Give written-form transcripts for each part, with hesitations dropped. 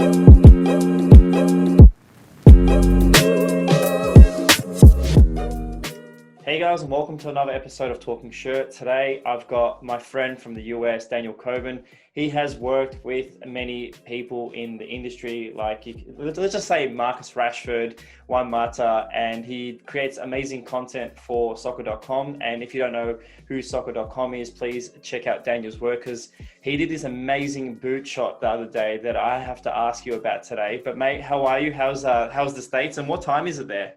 Hey guys, and welcome to another episode of Talking Shirt. Today I've got my friend from the US, Daniel Kobin. He has worked with many people in the industry, like let's just say Marcus Rashford, Juan Mata, and he creates amazing content for Soccerdotcom. And if you don't know who Soccerdotcom is, please check out Daniel's work, because he did this amazing boot shot the other day that I have to ask you about today. But mate, how are you? How's the States, and what time is it there?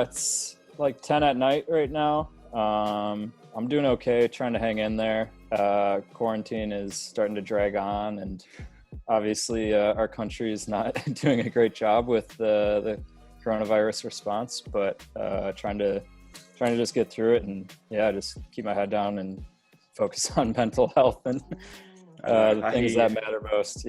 It's like 10 at night right now. I'm doing okay, trying to hang in there. Quarantine is starting to drag on, and obviously our country is not doing a great job with the coronavirus response, but trying to just get through it, and just keep my head down and focus on mental health and the things that matter most.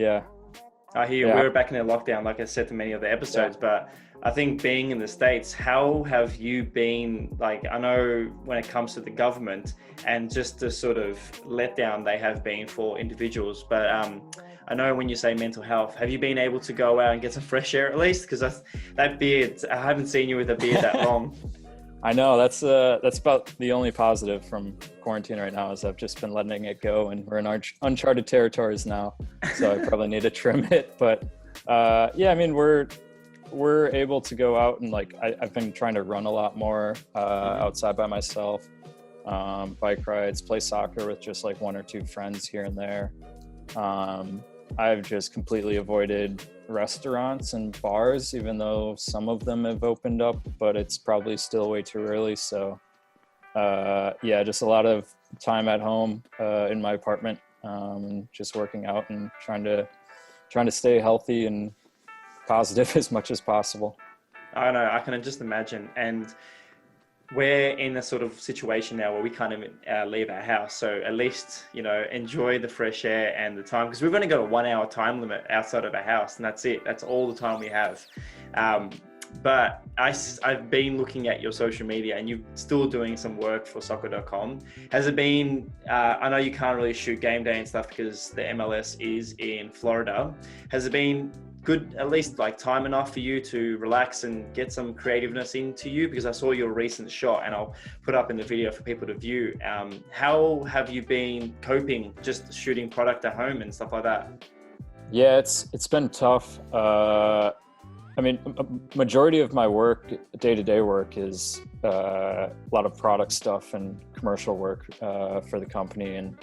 I hear you. We're back in the lockdown, like I said to many of the episodes, but I think being in the States, how have you been? Like, I know when it comes to the government and just the sort of letdown they have been for individuals, but I know when you say mental health, have you been able to go out and get some fresh air at least? Because that beard, I haven't seen you with a beard that long. I know, that's about the only positive from quarantine right now, is I've just been letting it go, and we're in uncharted territories now, so I probably need to trim it. But I mean, we're able to go out, and like I've been trying to run a lot more outside by myself, bike rides, play soccer with just like one or two friends here and there. I've just completely avoided restaurants and bars, even though some of them have opened up, but it's probably still way too early. So just a lot of time at home in my apartment, and just working out and trying to stay healthy and positive as much as possible. I know, I can just imagine. And we're in a sort of situation now where we can't even leave our house. So at least, enjoy the fresh air and the time, because we've only got a 1 hour time limit outside of our house, and that's it. That's all the time we have. But I've been looking at your social media, and you're still doing some work for Soccerdotcom. Has it been, I know you can't really shoot game day and stuff because the MLS is in Florida. Has it been good, at least like time enough for you to relax and get some creativeness into you? Because I saw your recent shot, and I'll put up in the video for people to view. How have you been coping just shooting product at home and stuff like that? Yeah, it's been tough. I mean, a majority of my work, day-to-day work, is a lot of product stuff and commercial work for the company. And,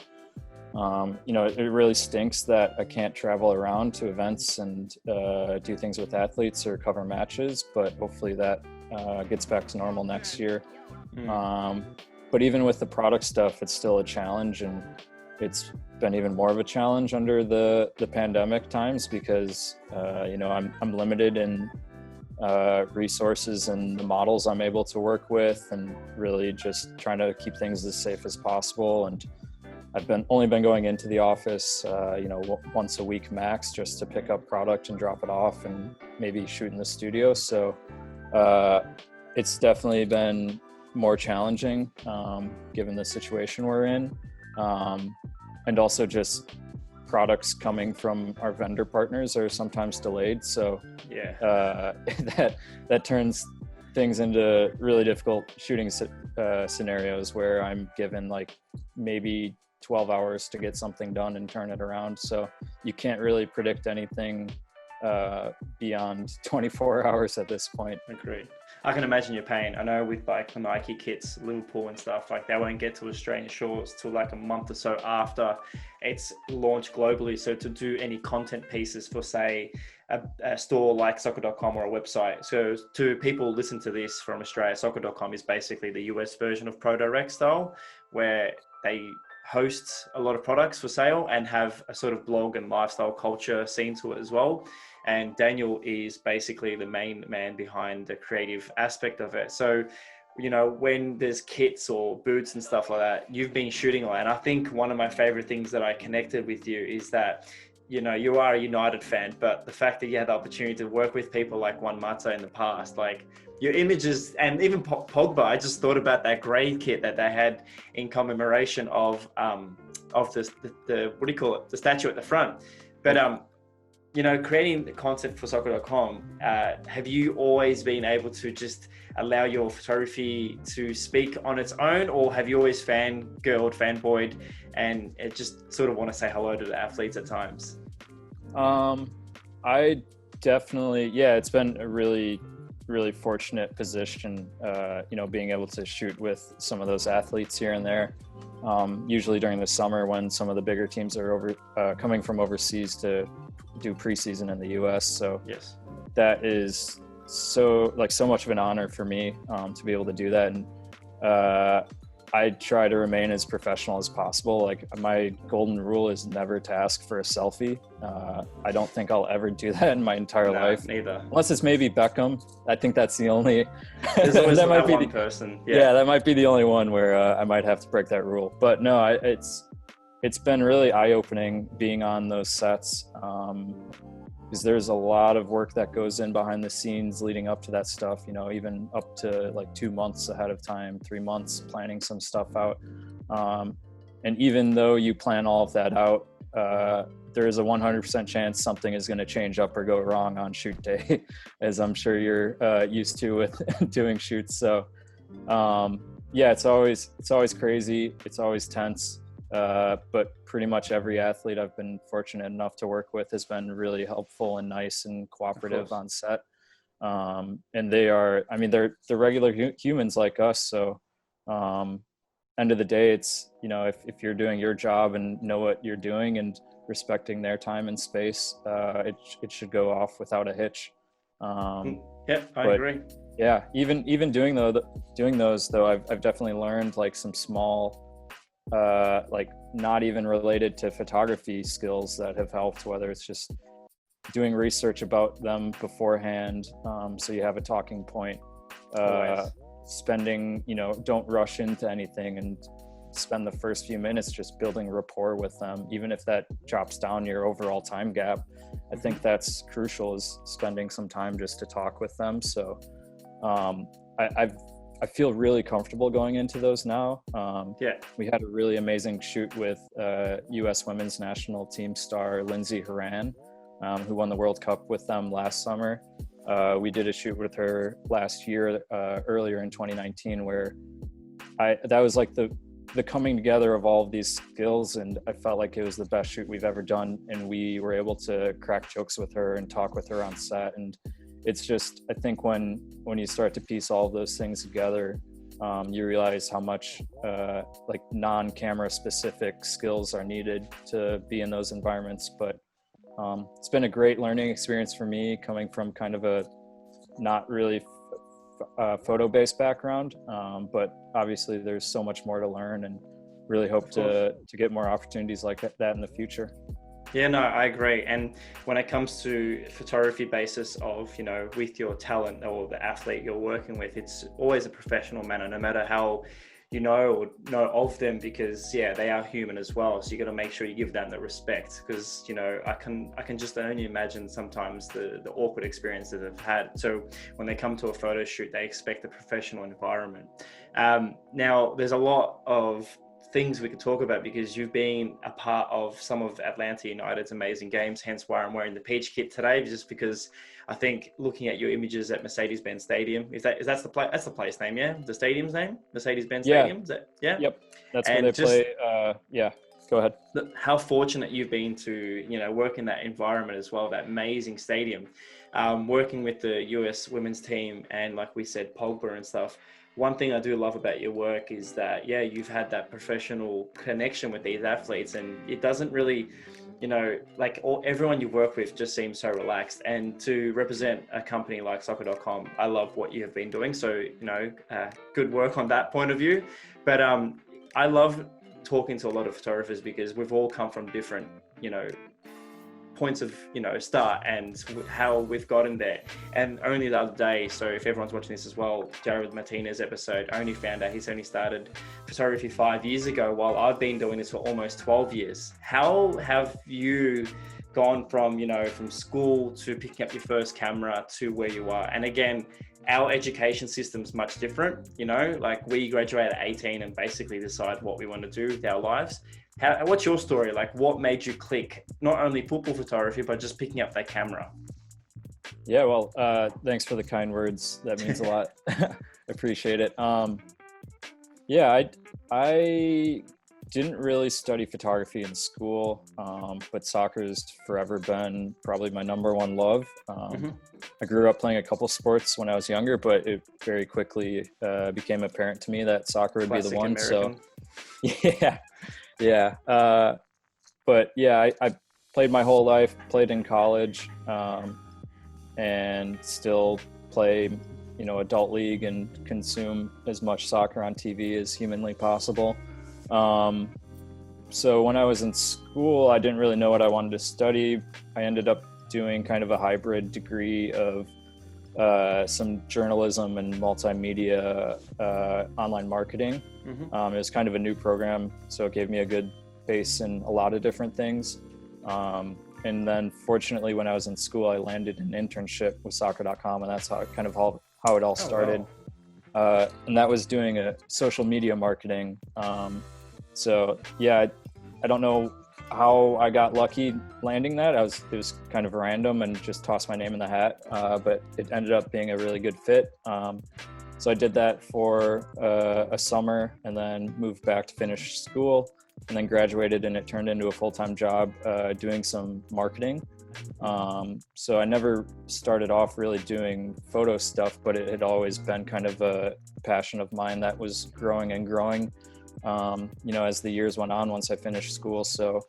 it really stinks that I can't travel around to events and do things with athletes or cover matches, but hopefully that gets back to normal next year. But even with the product stuff, it's still a challenge, and it's been even more of a challenge under the pandemic times, because I'm limited in resources and the models I'm able to work with, and really just trying to keep things as safe as possible. And I've only been going into the office once a week max, just to pick up product and drop it off and maybe shoot in the studio. So it's definitely been more challenging given the situation we're in. And also just products coming from our vendor partners are sometimes delayed. So that turns things into really difficult shooting scenarios, where I'm given like maybe 12 hours to get something done and turn it around. So you can't really predict anything beyond 24 hours at this point. Agreed. I can imagine your pain. I know with like the Nike kits, Liverpool and stuff, like they won't get to Australian shores till like a month or so after it's launched globally. So to do any content pieces for, say, a store like Soccerdotcom or a website. So to people listen to this from Australia, Soccerdotcom is basically the US version of ProDirect style, where they host a lot of products for sale and have a sort of blog and lifestyle culture scene to it as well. And Daniel is basically the main man behind the creative aspect of it. So, when there's kits or boots and stuff like that, you've been shooting a lot. And I think one of my favorite things that I connected with you is that, you are a United fan, but the fact that you had the opportunity to work with people like Juan Mata in the past, like your images, and even Pogba, I just thought about that grey kit that they had in commemoration of the what do you call it? The statue at the front. But creating the content for Soccerdotcom, have you always been able to just allow your photography to speak on its own, or have you always fanboyed and just sort of want to say hello to the athletes at times? I definitely, it's been a really, really fortunate position, being able to shoot with some of those athletes here and there. Usually during the summer when some of the bigger teams are coming from overseas to do preseason in the US. So yes, that is so much of an honor for me to be able to do that. And I try to remain as professional as possible. Like, my golden rule is never to ask for a selfie. I don't think I'll ever do that in my entire life. Neither. Unless it's maybe Beckham. I think that's the only. There's always that might be one person. Yeah, that might be the only one where I might have to break that rule. But no, it's been really eye-opening being on those sets. Because there's a lot of work that goes in behind the scenes leading up to that stuff, even up to like 2 months ahead of time, 3 months planning some stuff out. And even though you plan all of that out, there is a 100% chance something is going to change up or go wrong on shoot day, as I'm sure you're used to with doing shoots. So it's always crazy. It's always tense. But pretty much every athlete I've been fortunate enough to work with has been really helpful and nice and cooperative on set. And they're regular humans like us. So, end of the day, it's, if you're doing your job and know what you're doing and respecting their time and space, it should go off without a hitch. I agree. Yeah. Even doing those though, I've definitely learned like some small, not even related to photography skills that have helped, whether it's just doing research about them beforehand, so you have a talking point, spending, don't rush into anything and spend the first few minutes just building rapport with them, even if that chops down your overall time gap. I think that's crucial, is spending some time just to talk with them. So I feel really comfortable going into those now. We had a really amazing shoot with U.S. women's national team star Lindsey Horan, who won the World Cup with them last summer. We did a shoot with her last year, earlier in 2019, where that was like the coming together of all of these skills, and I felt like it was the best shoot we've ever done. And we were able to crack jokes with her and talk with her on set. And it's just, I think when you start to piece all of those things together, you realize how much non-camera specific skills are needed to be in those environments. But it's been a great learning experience for me, coming from kind of a not really photo-based background, but obviously there's so much more to learn, and really hope to get more opportunities like that in the future. Yeah, no, I agree. And when it comes to photography basis of, with your talent or the athlete you're working with, it's always a professional manner, no matter how know of them, because they are human as well. So you got to make sure you give them the respect, because I can just only imagine sometimes the awkward experiences they've had. So when they come to a photo shoot, they expect a professional environment. Now there's a lot of things we could talk about, because you've been a part of some of Atlanta United's amazing games, hence why I'm wearing the peach kit today, just because I think looking at your images at Mercedes-Benz Stadium, that's the place name, the stadium's name, Mercedes-Benz Stadium, is that, Yep, that's where they play. Go ahead. How fortunate you've been to work in that environment as well, that amazing stadium, working with the US women's team, and like we said, Pogba and stuff. One thing I do love about your work is that, you've had that professional connection with these athletes, and it doesn't really, everyone you work with just seems so relaxed. And to represent a company like Soccerdotcom, I love what you have been doing. So, good work on that point of view. But I love talking to a lot of photographers, because we've all come from different, points of start and how we've gotten there. And only the other day, so if everyone's watching this as well, Jared Martinez episode, only found out he's only started photography 5 years ago, while I've been doing this for almost 12 years. How have you gone from from school to picking up your first camera to where you are? And again, our education system's much different. We graduate at 18 and basically decide what we want to do with our lives. What's your story? Like, what made you click not only football photography, but just picking up that camera? Yeah, well, thanks for the kind words. That means a lot. Appreciate it. Yeah, I didn't really study photography in school, but soccer has forever been probably my number one love. I grew up playing a couple sports when I was younger, but it very quickly became apparent to me that soccer would Classic be the one. American. So, yeah. But yeah, I played my whole life, played in college, and still play, adult league and consume as much soccer on TV as humanly possible. So when I was in school, I didn't really know what I wanted to study. I ended up doing kind of a hybrid degree of some journalism and multimedia online marketing. It was kind of a new program, so it gave me a good base in a lot of different things. And then fortunately, when I was in school, I landed an internship with Soccerdotcom, and that's how it all started. Wow. And that was doing a social media marketing. So yeah, I don't know how I got lucky landing that. It was kind of random and just tossed my name in the hat, but it ended up being a really good fit. So I did that for a summer and then moved back to finish school, and then graduated, and it turned into a full-time job doing some marketing. So I never started off really doing photo stuff, but it had always been kind of a passion of mine that was growing and growing, as the years went on once I finished school. So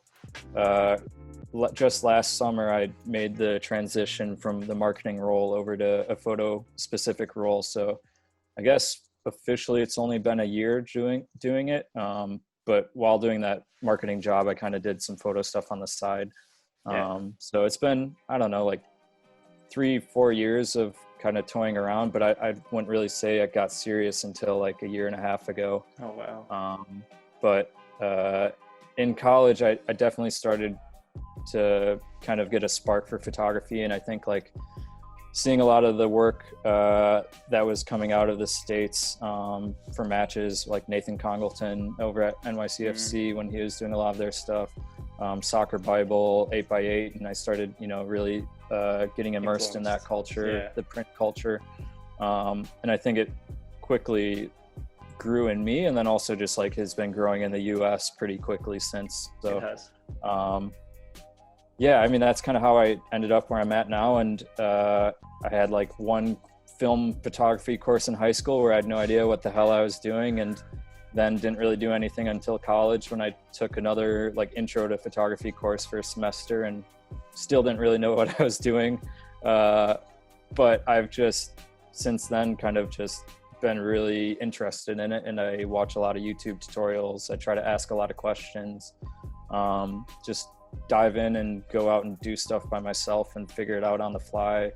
just last summer, I made the transition from the marketing role over to a photo specific role. So I guess officially it's only been a year doing it. But while doing that marketing job, I kind of did some photo stuff on the side. So it's been, I don't know, like 3-4 years of kind of toying around, but I wouldn't really say I got serious until like a year and a half ago. Oh, wow. But in college, I definitely started to kind of get a spark for photography. And I think like seeing a lot of the work that was coming out of the States for matches, like Nathan Congleton over at NYCFC when he was doing a lot of their stuff, Soccer Bible, 8x8, and I started, really getting immersed in that culture, the print culture. And I think it quickly grew in me, and then also just like has been growing in the US pretty quickly since. So, it has. Yeah, I mean, that's kind of how I ended up where I'm at now. And I had like one film photography course in high school where I had no idea what the hell I was doing, and then didn't really do anything until college when I took another like intro to photography course for a semester, and still didn't really know what I was doing. But I've just since then kind of just been really interested in it, and I watch a lot of YouTube tutorials. I try to ask a lot of questions, just dive in and go out and do stuff by myself and figure it out on the fly.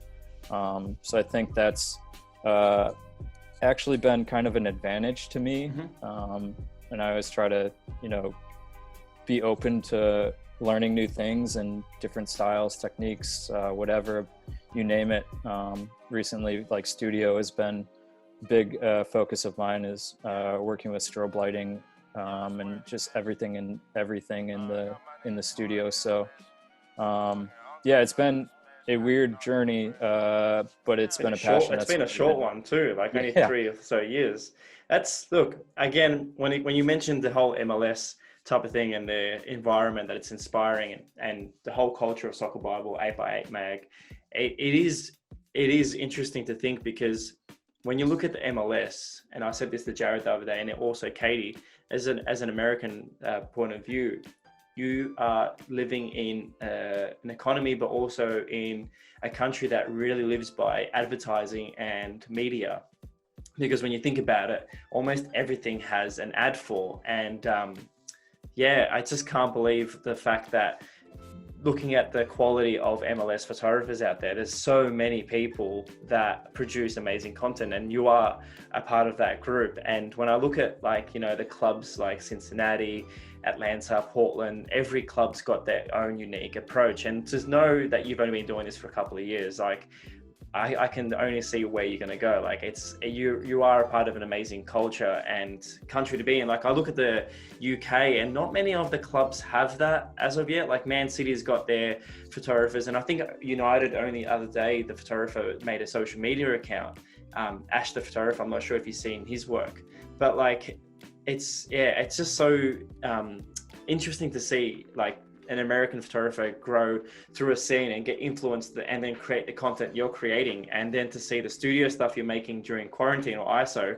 So I think that's actually been kind of an advantage to me. And I always try to, be open to learning new things and different styles, techniques, whatever, you name it. Recently, like studio has been a big focus of mine, is working with strobe lighting and just everything in the studio. So yeah, it's been a weird journey, but it's been a passion. It's been a short one too, like only 3 or so years. Look, again, when you mentioned the whole MLS type of thing and the environment that it's inspiring, and the whole culture of Soccer Bible, 8x8 mag, it is interesting to think, because when you look at the MLS, and I said this to Jared the other day, and also Katie, as an American point of view, you are living in an economy, but also in a country that really lives by advertising and media. Because when you think about it, almost everything has an ad for. And I just can't believe the fact that, looking at the quality of MLS photographers out there, there's so many people that produce amazing content, and you are a part of that group. And when I look at the clubs like Cincinnati, Atlanta, Portland, every club's got their own unique approach. And to know that you've only been doing this for a couple of years, I can only see where you're going to go. Like you are a part of an amazing culture and country to be in. Like I look at the UK and not many of the clubs have that as of yet. Like Man City's got their photographers, and I think United only the other day, the photographer made a social media account. Ash the photographer, I'm not sure if you've seen his work, but like it's just so interesting to see like an American photographer grow through a scene and get influenced and then create the content you're creating, and then to see the studio stuff you're making during quarantine or ISO.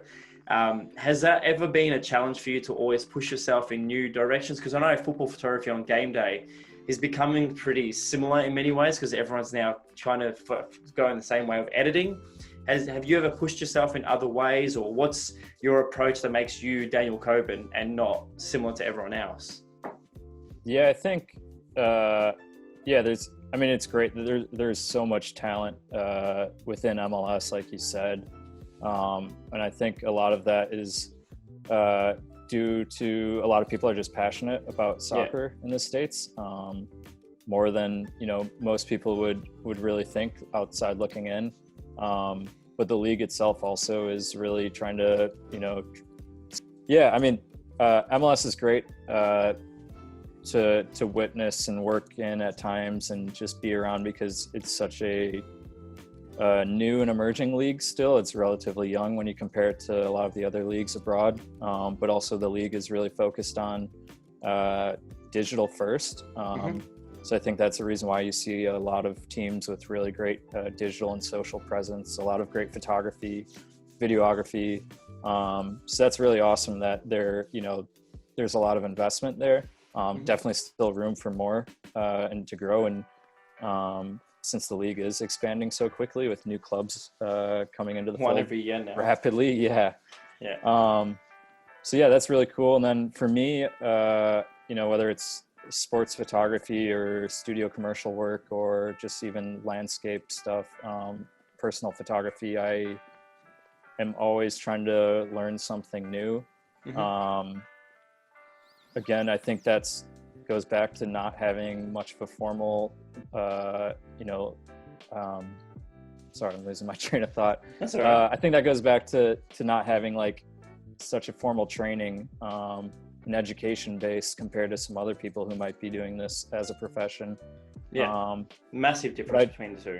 Has that ever been a challenge for you to always push yourself in new directions? Because I know football photography on game day is becoming pretty similar in many ways because everyone's now trying to go in the same way of editing. Have you ever pushed yourself in other ways, or what's your approach that makes you Daniel Kobin and not similar to everyone else? Yeah, I think, it's great. There's so much talent within MLS, like you said. And I think a lot of that is due to a lot of people are just passionate about soccer in the States, more than, most people would really think outside looking in. But the league itself also is really trying to, MLS is great. To witness and work in at times and just be around because it's such a new and emerging league still. It's relatively young when you compare it to a lot of the other leagues abroad, but also the league is really focused on digital first. So I think that's the reason why you see a lot of teams with really great digital and social presence, a lot of great photography, videography. So that's really awesome that there's a lot of investment there. Definitely still room for more and to grow. And since the league is expanding so quickly with new clubs coming into the fold every year now. Rapidly. Yeah. So yeah, that's really cool. And then for me, whether it's sports photography or studio commercial work or just even landscape stuff, personal photography, I am always trying to learn something new. Again, I think goes back to not having much of a formal, sorry, I'm losing my train of thought. That's all right. I think that goes back to not having like such a formal training and education base compared to some other people who might be doing this as a profession. Massive difference between the two.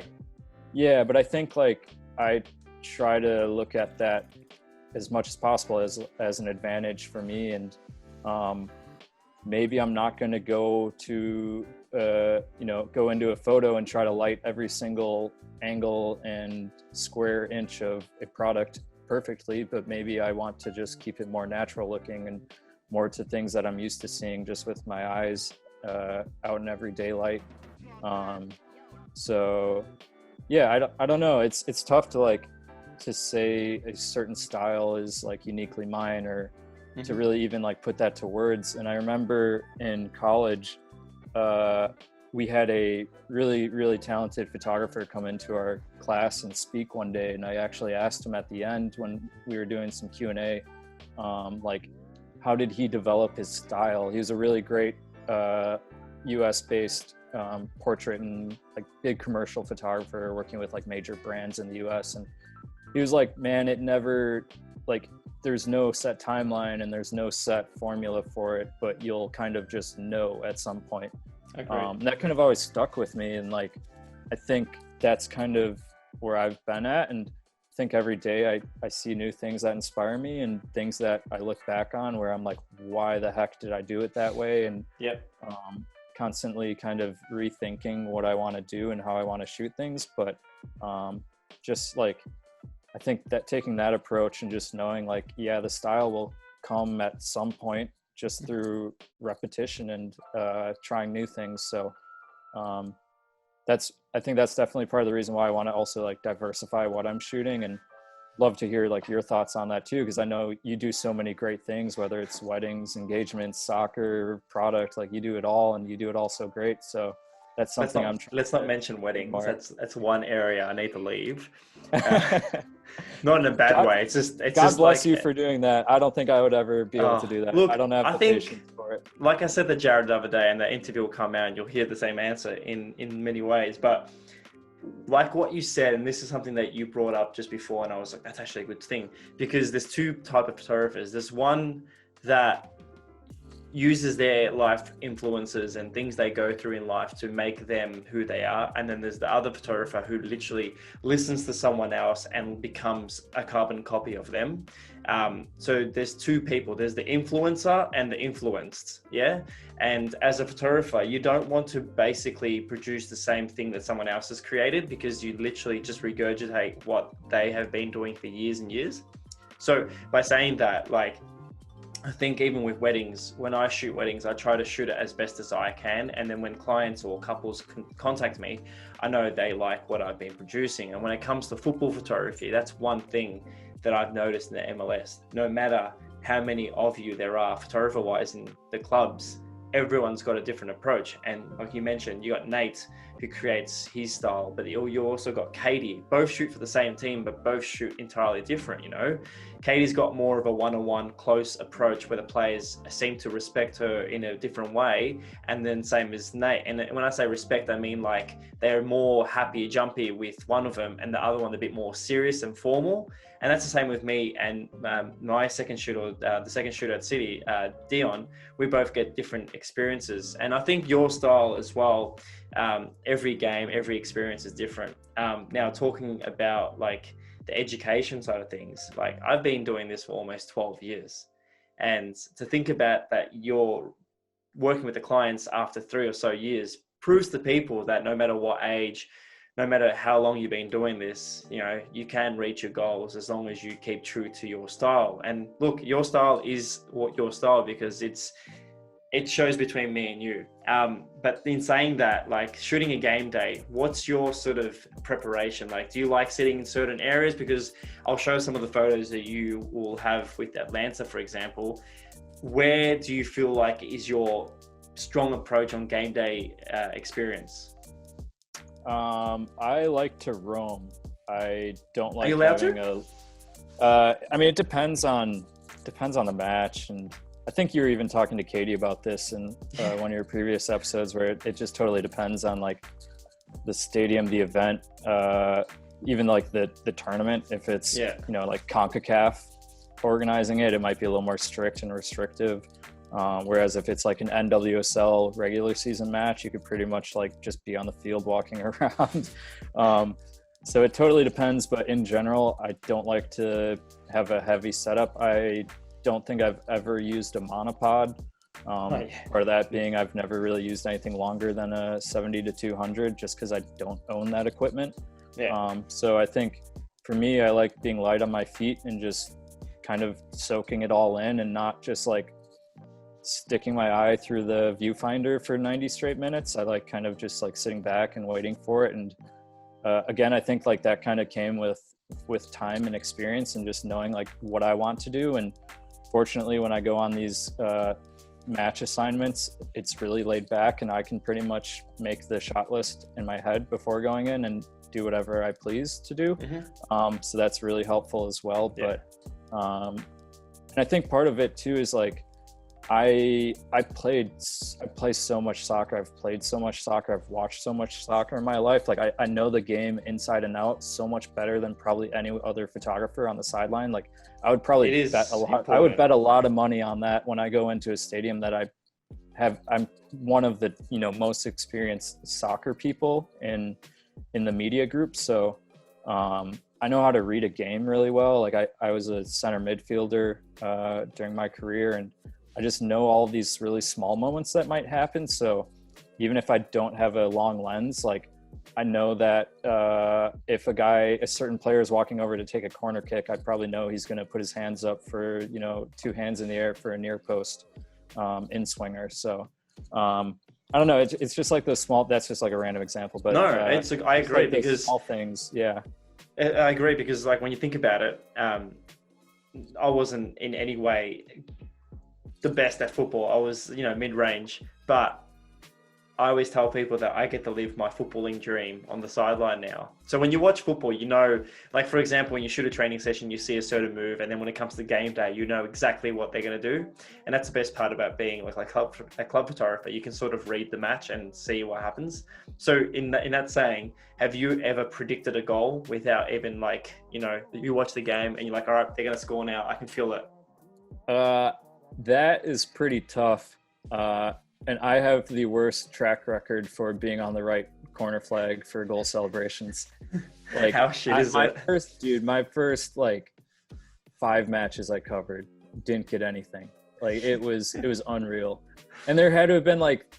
Yeah, but I think like I try to look at that as much as possible as an advantage for me. And maybe I'm not going to go into a photo and try to light every single angle and square inch of a product perfectly, but maybe I want to just keep it more natural looking and more to things that I'm used to seeing just with my eyes out in everyday light. So yeah, I don't know. It's tough to say a certain style is like uniquely mine or to really even like put that to words. And I remember in college, we had a really, really talented photographer come into our class and speak one day. And I actually asked him at the end when we were doing some Q&A, like, how did he develop his style? He was a really great US based portrait and like big commercial photographer working with like major brands in the US. And he was like, man, it never, like, there's no set timeline and there's no set formula for it, but you'll kind of just know at some point. That kind of always stuck with me. And like, I think that's kind of where I've been at. And I think every day I see new things that inspire me and things that I look back on where I'm like, why the heck did I do it that way? And constantly kind of rethinking what I want to do and how I want to shoot things. But just like, I think that taking that approach and just knowing like, yeah, the style will come at some point just through repetition and trying new things. So I think that's definitely part of the reason why I want to also like diversify what I'm shooting, and love to hear like your thoughts on that too, because I know you do so many great things, whether it's weddings, engagements, soccer, product, like you do it all and you do it all so great. So that's something let's not mention weddings. That's one area I need to leave. Not in a bad way. It's God bless you for doing that. I don't think I would ever be able to do that. Look, I don't have the patience for it. Like I said to Jared the other day, and the interview will come out and you'll hear the same answer in many ways. But like what you said, and this is something that you brought up just before, and I was like, that's actually a good thing, because there's two type of photographers. There's one that uses their life influences and things they go through in life to make them who they are. And then there's the other photographer who literally listens to someone else and becomes a carbon copy of them. So there's two people. There's the influencer and the influenced. Yeah. And as a photographer, you don't want to basically produce the same thing that someone else has created, because you literally just regurgitate what they have been doing for years and years. So by saying that, like, I think even with weddings, when I shoot weddings, I try to shoot it as best as I can. And then when clients or couples contact me, I know they like what I've been producing. And when it comes to football photography, that's one thing that I've noticed in the MLS. No matter how many of you there are photographer-wise in the clubs, everyone's got a different approach. And like you mentioned, you got Nate who creates his style, but you also got Katie. Both shoot for the same team, but both shoot entirely different, you know? Katie's got more of a one-on-one close approach where the players seem to respect her in a different way. And then same as Nate. And when I say respect, I mean like they're more happy, jumpy with one of them, and the other one a bit more serious and formal. And that's the same with me and my second shooter, the second shooter at City, Dion. We both get different experiences. And I think your style as well, every game, every experience is different. Now talking about like the education side of things, like I've been doing this for almost 12 years. And to think about that, you're working with the clients after 3 or so years proves to people that no matter what age, no matter how long you've been doing this, you know, you can reach your goals as long as you keep true to your style. And look, your style is what your style, because it shows between me and you. But in saying that, like shooting a game day, what's your sort of preparation? Like, do you like sitting in certain areas? Because I'll show some of the photos that you will have with Atlanta, for example. Where do you feel like is your strong approach on game day experience? I like to roam. I don't like Are you allowed having to? I mean, it depends on the match, and I think you were even talking to Katie about this in one of your previous episodes, where it just totally depends on like the stadium, the event, even like the tournament. If it's you know, like CONCACAF organizing it, it might be a little more strict and restrictive. Whereas if it's like an NWSL regular season match, you could pretty much like just be on the field walking around. So it totally depends, but in general, I don't like to have a heavy setup. I don't think I've ever used a monopod, or that being I've never really used anything longer than a 70-200, just because I don't own that equipment. So I think for me, I like being light on my feet and just kind of soaking it all in, and not just like sticking my eye through the viewfinder for 90 straight minutes. I like kind of just like sitting back and waiting for it. And again, I think like that kind of came with time and experience and just knowing like what I want to do. And fortunately, when I go on these match assignments, it's really laid back, and I can pretty much make the shot list in my head before going in and do whatever I please to do. So that's really helpful as well. But and I think part of it too is like I play so much soccer. I've played so much soccer. I've watched so much soccer in my life. Like I know the game inside and out so much better than probably any other photographer on the sideline. Like I would probably bet a lot. Important. I would bet a lot of money on that when I go into a stadium that I'm one of the, you know, most experienced soccer people in the media group. So I know how to read a game really well. Like I was a center midfielder during my career, and I just know all these really small moments that might happen. So even if I don't have a long lens, like I know that if a certain player is walking over to take a corner kick, I probably know he's going to put his hands up for, you know, 2 hands in the air for a near post in swinger. So I don't know. It's just like those small, that's just like a random example, but no, I agree, like because small things. Yeah. I agree, because like when you think about it, I wasn't in any way the best at football. I was, you know, mid-range, but I always tell people that I get to live my footballing dream on the sideline now. So when you watch football, you know, like for example, when you shoot a training session, you see a certain move, and then when it comes to game day, you know exactly what they're going to do. And that's the best part about being like a club photographer. You can sort of read the match and see what happens. So in that saying, have you ever predicted a goal without even like, you know, you watch the game and you're like, all right, they're going to score now. I can feel it. That is pretty tough. And I have the worst track record for being on the right corner flag for goal celebrations. Like, how shit is it? My first like 5 matches I covered, didn't get anything. Like it was unreal. And there had to have been like,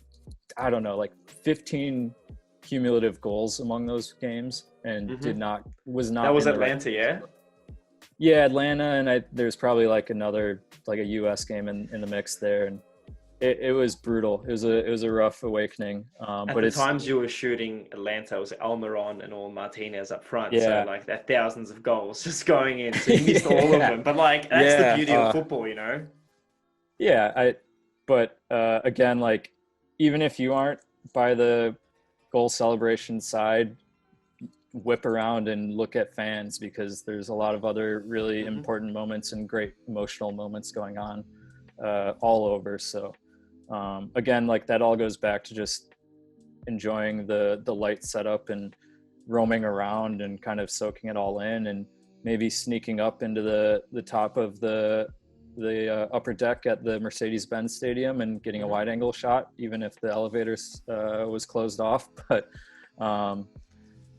I don't know, like 15 cumulative goals among those games, and was not. That was Atlanta, yeah? Yeah, Atlanta, and there's probably like another, like a US game in the mix there, and it was brutal. It was a rough awakening. At the times you were shooting Atlanta, it was Almiron and all Martinez up front. Yeah. So like that thousands of goals just going in. So you missed all of them. But like that's the beauty of football, you know? Yeah, but again, like even if you aren't by the goal celebration side, whip around and look at fans, because there's a lot of other really important moments and great emotional moments going on all over. So again, like that all goes back to just enjoying the light setup and roaming around and kind of soaking it all in, and maybe sneaking up into the top of the upper deck at the Mercedes-Benz Stadium and getting a wide angle shot, even if the elevators was closed off. But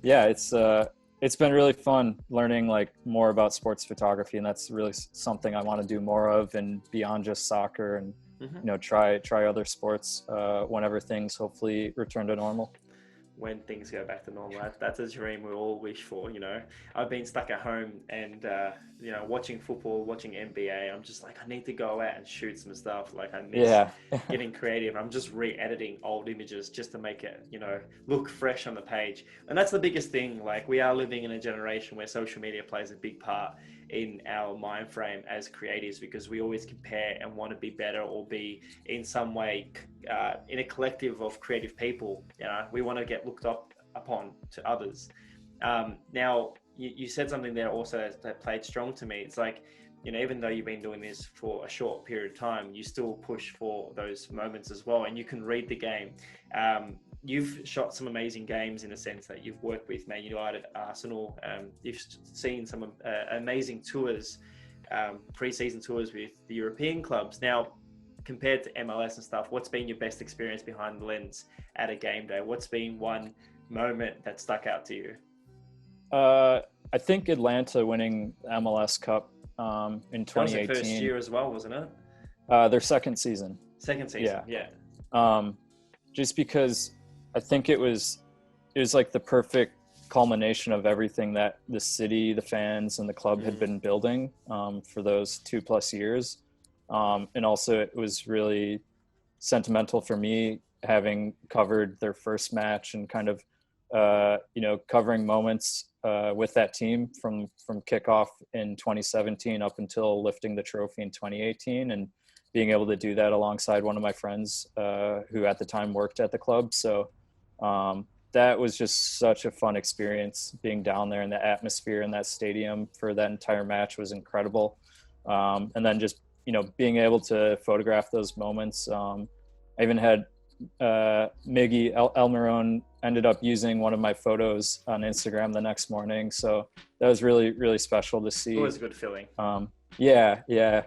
yeah, it's been really fun learning like more about sports photography, and that's really something I want to do more of, and beyond just soccer, and you know, try other sports whenever things hopefully return to normal. When things go back to normal, that's a dream we all wish for. You know, I've been stuck at home and you know, watching football, watching NBA. I'm just like, I need to go out and shoot some stuff. Like I miss getting creative. I'm just re-editing old images just to make it, you know, look fresh on the page. And that's the biggest thing. Like we are living in a generation where social media plays a big part in our mind frame as creatives, because we always compare and want to be better or be in some way in a collective of creative people. You know, we want to get looked up upon to others. Now you said something there also that played strong to me. It's like, you know, even though you've been doing this for a short period of time, you still push for those moments as well, and you can read the game. You've shot some amazing games in the sense that you've worked with Man United, Arsenal. You've seen some amazing tours, pre-season tours with the European clubs. Now, compared to MLS and stuff, what's been your best experience behind the lens at a game day? What's been one moment that stuck out to you? I think Atlanta winning the MLS Cup in 2018. That was their first year as well, wasn't it? Their second season. Yeah. Just because I think it was like the perfect culmination of everything that the city, the fans, and the club had been building for those 2+ years. And also it was really sentimental for me, having covered their first match and kind of you know, covering moments with that team from kickoff in 2017 up until lifting the trophy in 2018, and being able to do that alongside one of my friends who at the time worked at the club. So that was just such a fun experience, being down there, and the atmosphere in that stadium for that entire match was incredible. And then just, you know, being able to photograph those moments. I even had Miggy Almiron ended up using one of my photos on Instagram the next morning. So that was really, really special to see. It was a good feeling. Yeah.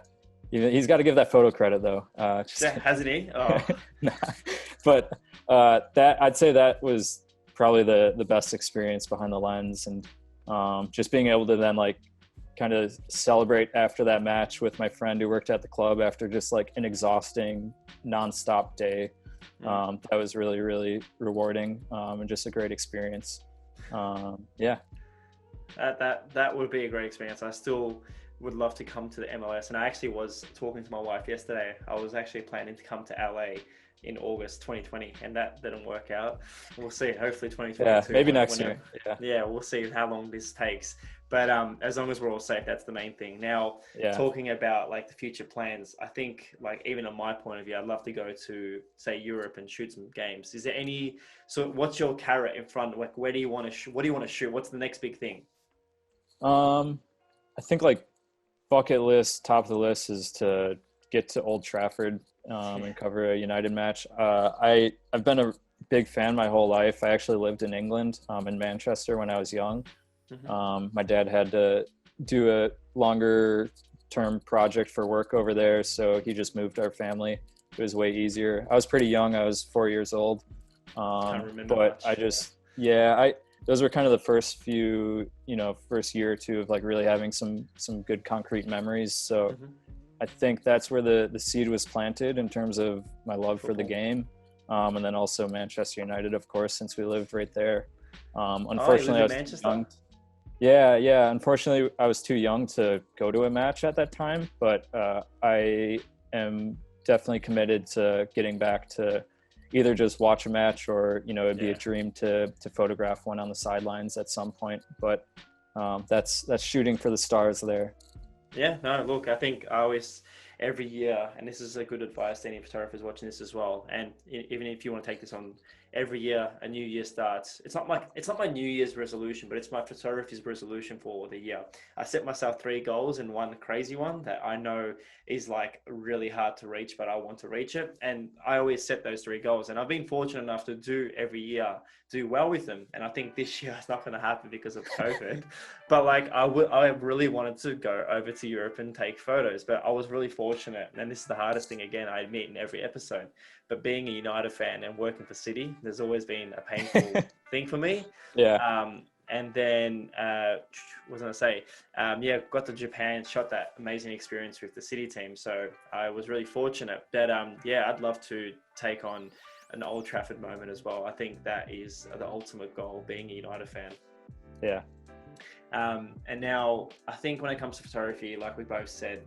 He's got to give that photo credit though. Hasn't he? Oh. But that, I'd say that was probably the best experience behind the lens, and just being able to then like kind of celebrate after that match with my friend who worked at the club after just like an exhausting nonstop day. That was really, really rewarding, and just a great experience. Yeah. That would be a great experience. I still would love to come to the MLS. And I actually was talking to my wife yesterday. I was actually planning to come to LA in August 2020, and that didn't work out. We'll see. Hopefully 2022. Yeah, maybe next year. Yeah, we'll see how long this takes. But as long as we're all safe, that's the main thing. Now, talking about like the future plans, I think like even on my point of view, I'd love to go to say Europe and shoot some games. Is there any? So, what's your carrot in front? Like, where do you want to? What do you want to shoot? What's the next big thing? I think like bucket list, top of the list is to get to Old Trafford and cover a United match. I've been a big fan my whole life. I actually lived in England, in Manchester when I was young. My dad had to do a longer term project for work over there, so he just moved our family. It was way easier. I was pretty young. I was 4 years old. Can't remember but much. Those were kind of the first first year or two of like really having some good concrete memories. So I think that's where the seed was planted in terms of my love for the game. And then also Manchester United, of course, since we lived right there. Unfortunately, I was Manchester? Young. Yeah. Unfortunately, I was too young to go to a match at that time, but I am definitely committed to getting back to either just watch a match or, it'd be a dream to photograph one on the sidelines at some point. But that's shooting for the stars there. Yeah, no, look, I think I always, every year, and this is a good advice to any photographers watching this as well, and even if you want to take this on, every year a new year starts. It's not my New Year's resolution, but it's my photography's resolution for the year. I set myself 3 goals and one crazy one that I know is like really hard to reach, but I want to reach it. And I always set those 3 goals, and I've been fortunate enough to do every year do well with them. And I think this year it's not going to happen because of COVID, but like I really wanted to go over to Europe and take photos, but I was really fortunate. And this is the hardest thing, again, I admit in every episode, but being a United fan and working for City, there's always been a painful thing for me. And then, what was I going to say? Got to Japan, shot that amazing experience with the City team. So I was really fortunate. But I'd love to take on an Old Trafford moment as well. I think that is the ultimate goal, being a United fan. Yeah. And now I think when it comes to photography, like we both said,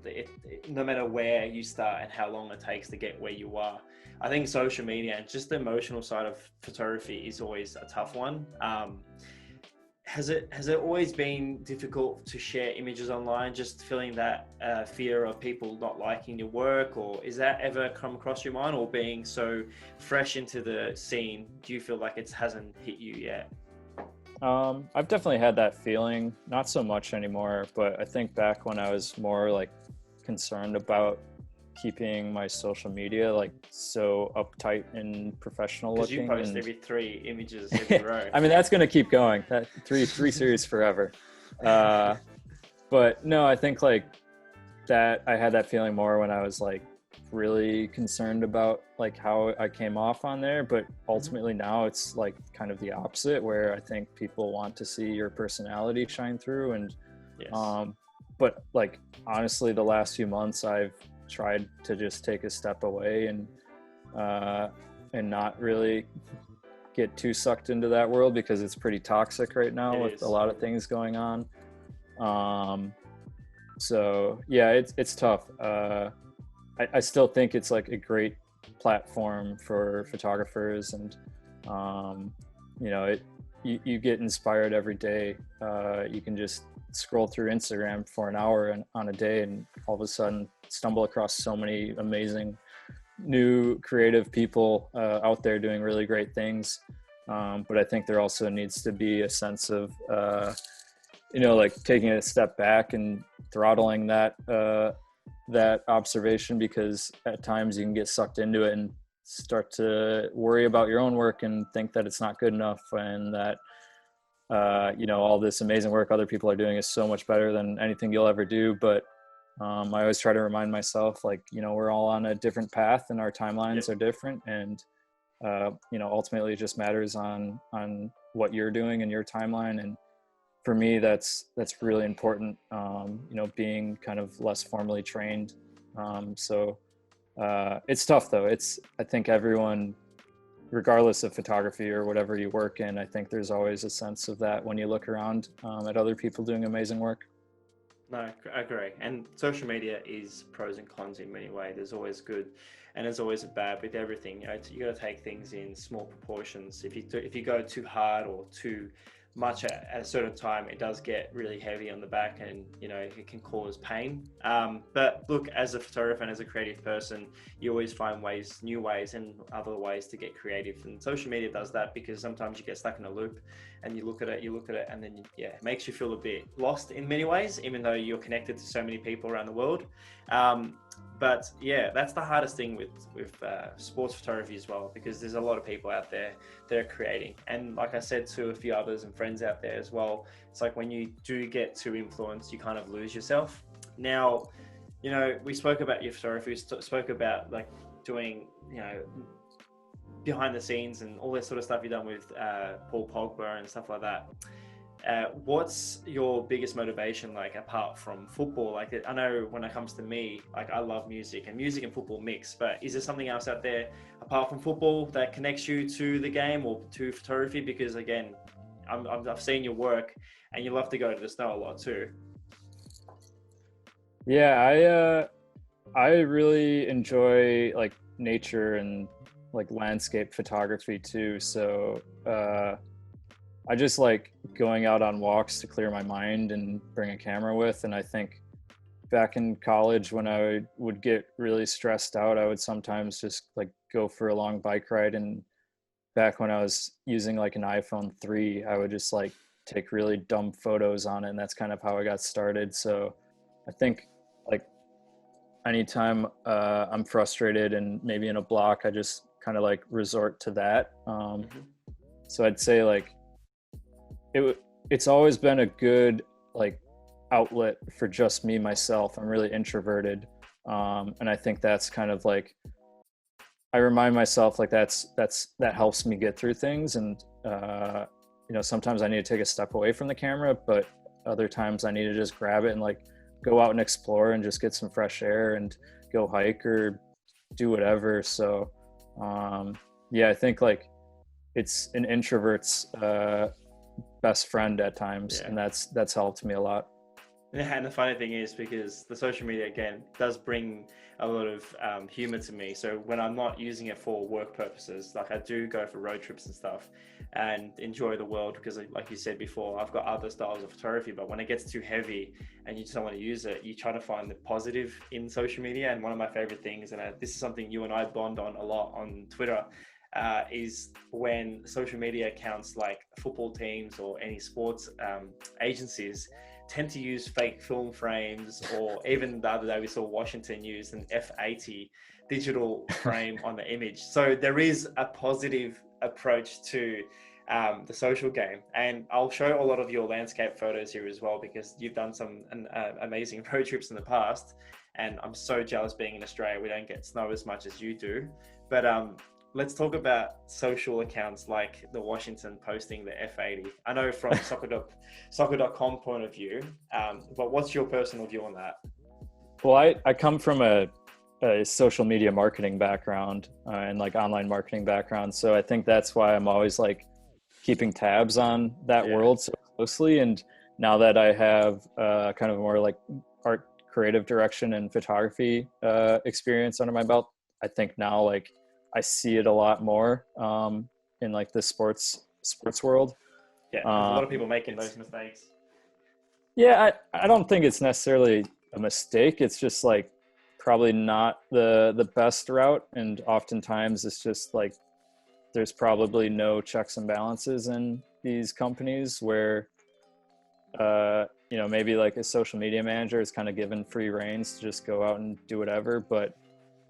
no matter where you start and how long it takes to get where you are, I think social media and just the emotional side of photography is always a tough one. Has it always been difficult to share images online, just feeling that fear of people not liking your work, or is that ever come across your mind, or being so fresh into the scene, do you feel like it hasn't hit you yet? I've definitely had that feeling, not so much anymore, but I think back when I was more like concerned about keeping my social media like so uptight and professional looking. Because you post every 3 images every row. I mean, that's going to keep going. That three series forever. But no, I think like that I had that feeling more when I was like really concerned about like how I came off on there, but ultimately now it's like kind of the opposite, where I think people want to see your personality shine through. And but like honestly, the last few months I've tried to just take a step away and not really get too sucked into that world, because it's pretty toxic right now with a lot of things going on. So yeah, it's tough. I still think it's like a great platform for photographers, and you get inspired every day. You can just scroll through Instagram for an hour on a day, and all of a sudden stumble across so many amazing new creative people out there doing really great things. But I think there also needs to be a sense of like taking a step back and throttling that observation, because at times you can get sucked into it and start to worry about your own work and think that it's not good enough, and that all this amazing work other people are doing is so much better than anything you'll ever do. But I always try to remind myself, like, we're all on a different path and our timelines are different, and ultimately it just matters on what you're doing in your timeline. And for me, that's really important, being kind of less formally trained. So it's tough though. I think everyone, regardless of photography or whatever you work in, I think there's always a sense of that when you look around at other people doing amazing work. No, I agree. And social media is pros and cons in many ways. There's always good, and there's always a bad with everything. You know, you got to take things in small proportions. If you go too hard or too much at a certain time, it does get really heavy on the back, and you know it can cause pain. But look, as a photographer and as a creative person, you always find ways, new ways, and other ways to get creative. And social media does that because sometimes you get stuck in a loop, and you look at it, and then it makes you feel a bit lost in many ways, even though you're connected to so many people around the world. But yeah, that's the hardest thing with sports photography as well, because there's a lot of people out there that are creating. And like I said to a few others and friends out there as well, it's like when you do get too influenced, you kind of lose yourself. Now, you know, we spoke about your photography, we spoke about like doing, you know, behind the scenes and all that sort of stuff you've done with Paul Pogba and stuff like that. What's your biggest motivation, like apart from football? Like, I know when it comes to me, like I love music, and music and football mix, but is there something else out there apart from football that connects you to the game or to photography? Because again, I've seen your work, and you love to go to the snow a lot too. Yeah, I really enjoy like nature and like landscape photography too. So I just like going out on walks to clear my mind and bring a camera with. And I think back in college, when I would get really stressed out, I would sometimes just like go for a long bike ride. And back when I was using like an iPhone 3, I would just like take really dumb photos on it. And that's kind of how I got started. So I think like anytime I'm frustrated and maybe in a block, I just kind of like resort to that. So I'd say like, it's always been a good like outlet for just me myself. I'm really introverted, and I think that's kind of like I remind myself like that helps me get through things. And you know, sometimes I need to take a step away from the camera, but other times I need to just grab it and like go out and explore and just get some fresh air and go hike or do whatever. So yeah, I think like it's an introvert's best friend at times, and that's helped me a lot. Yeah, and the funny thing is, because the social media again does bring a lot of humor to me. So when I'm not using it for work purposes, like I do go for road trips and stuff and enjoy the world, because like you said before, I've got other styles of photography, but when it gets too heavy and you just don't want to use it, you try to find the positive in social media. And one of my favorite things, and this is something you and I bond on a lot on Twitter, is when social media accounts like football teams or any sports agencies tend to use fake film frames, or even the other day we saw Washington use an F80 digital frame on the image. So there is a positive approach to the social game. And I'll show a lot of your landscape photos here as well, because you've done some amazing road trips in the past. And I'm so jealous being in Australia. We don't get snow as much as you do. But let's talk about social accounts like the Washington posting the F80. I know from Soccerdotcom point of view, but what's your personal view on that? Well, I come from a social media marketing background and like online marketing background. So I think that's why I'm always like keeping tabs on that world so closely. And now that I have kind of more like art creative direction and photography experience under my belt, I think now like I see it a lot more in like the sports world. Yeah, there's a lot of people making those mistakes. Yeah, I don't think it's necessarily a mistake. It's just like probably not the best route, and oftentimes it's just like there's probably no checks and balances in these companies where you know, maybe like a social media manager is kind of given free reins to just go out and do whatever. But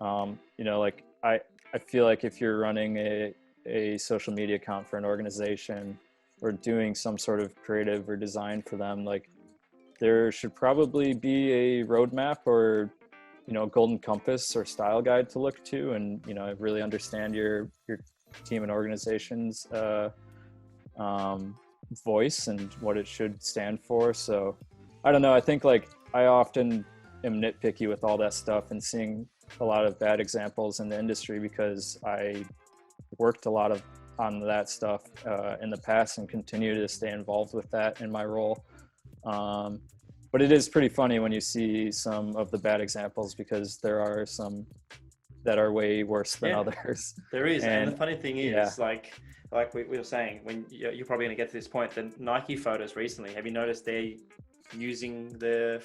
you know, like I feel like if you're running a social media account for an organization or doing some sort of creative or design for them, like there should probably be a roadmap or, you know, golden compass or style guide to look to, and, you know, really understand your team and organization's voice and what it should stand for. So I don't know. I think like I often am nitpicky with all that stuff and seeing a lot of bad examples in the industry, because I worked a lot on that stuff in the past and continue to stay involved with that in my role. But it is pretty funny when you see some of the bad examples, because there are some that are way worse than others. There is. And the funny thing is, like we were saying, when you're probably going to get to this point, the Nike photos recently, have you noticed they're using the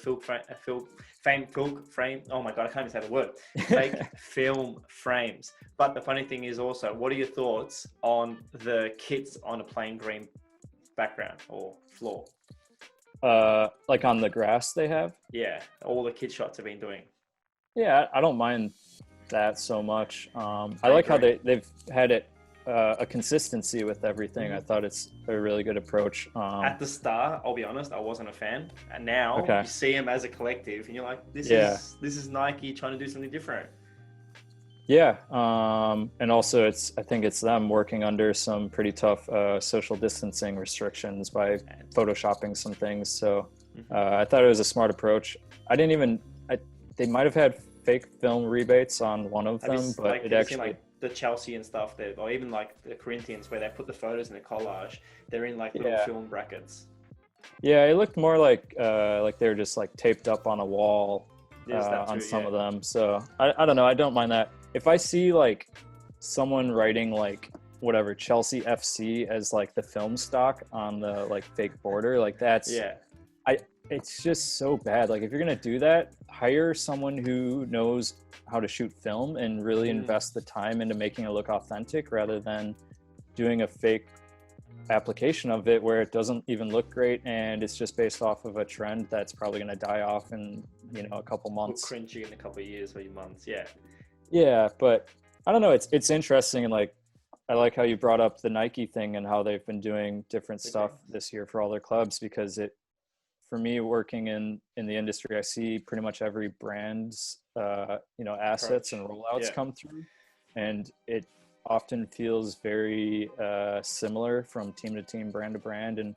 frame? Oh my God, I can't even say the word. Fake film frames. But the funny thing is also, what are your thoughts on the kits on a plain green background or floor? Like on the grass they have? Yeah, all the kit shots have been doing. Yeah, I don't mind that so much. I like how they've had it a consistency with everything. I thought it's a really good approach. At the start, I'll be honest, I wasn't a fan, and now you see them as a collective, and you're like, this is Nike trying to do something different. Yeah, and also I think it's them working under some pretty tough social distancing restrictions by photoshopping some things. So I thought it was a smart approach. They might have had fake film rebates on one of them, but like, it actually like the Chelsea and stuff there, or even like the Corinthians, where they put the photos in a collage, they're in like little film brackets. Yeah, it looked more like they were just like taped up on a wall on some of them. So I don't know, I don't mind that. If I see like someone writing like whatever Chelsea FC as like the film stock on the like fake border, like that's it's just so bad. Like if you're gonna do that, hire someone who knows how to shoot film and really invest the time into making it look authentic, rather than doing a fake application of it where it doesn't even look great and it's just based off of a trend that's probably going to die off in a couple months. Look cringy in a couple of years or months. But I don't know, it's interesting, and like I like how you brought up the Nike thing and how they've been doing different stuff this year for all their clubs, because for me, working in the industry, I see pretty much every brand's assets and rollouts come through, and it often feels very similar from team to team, brand to brand. And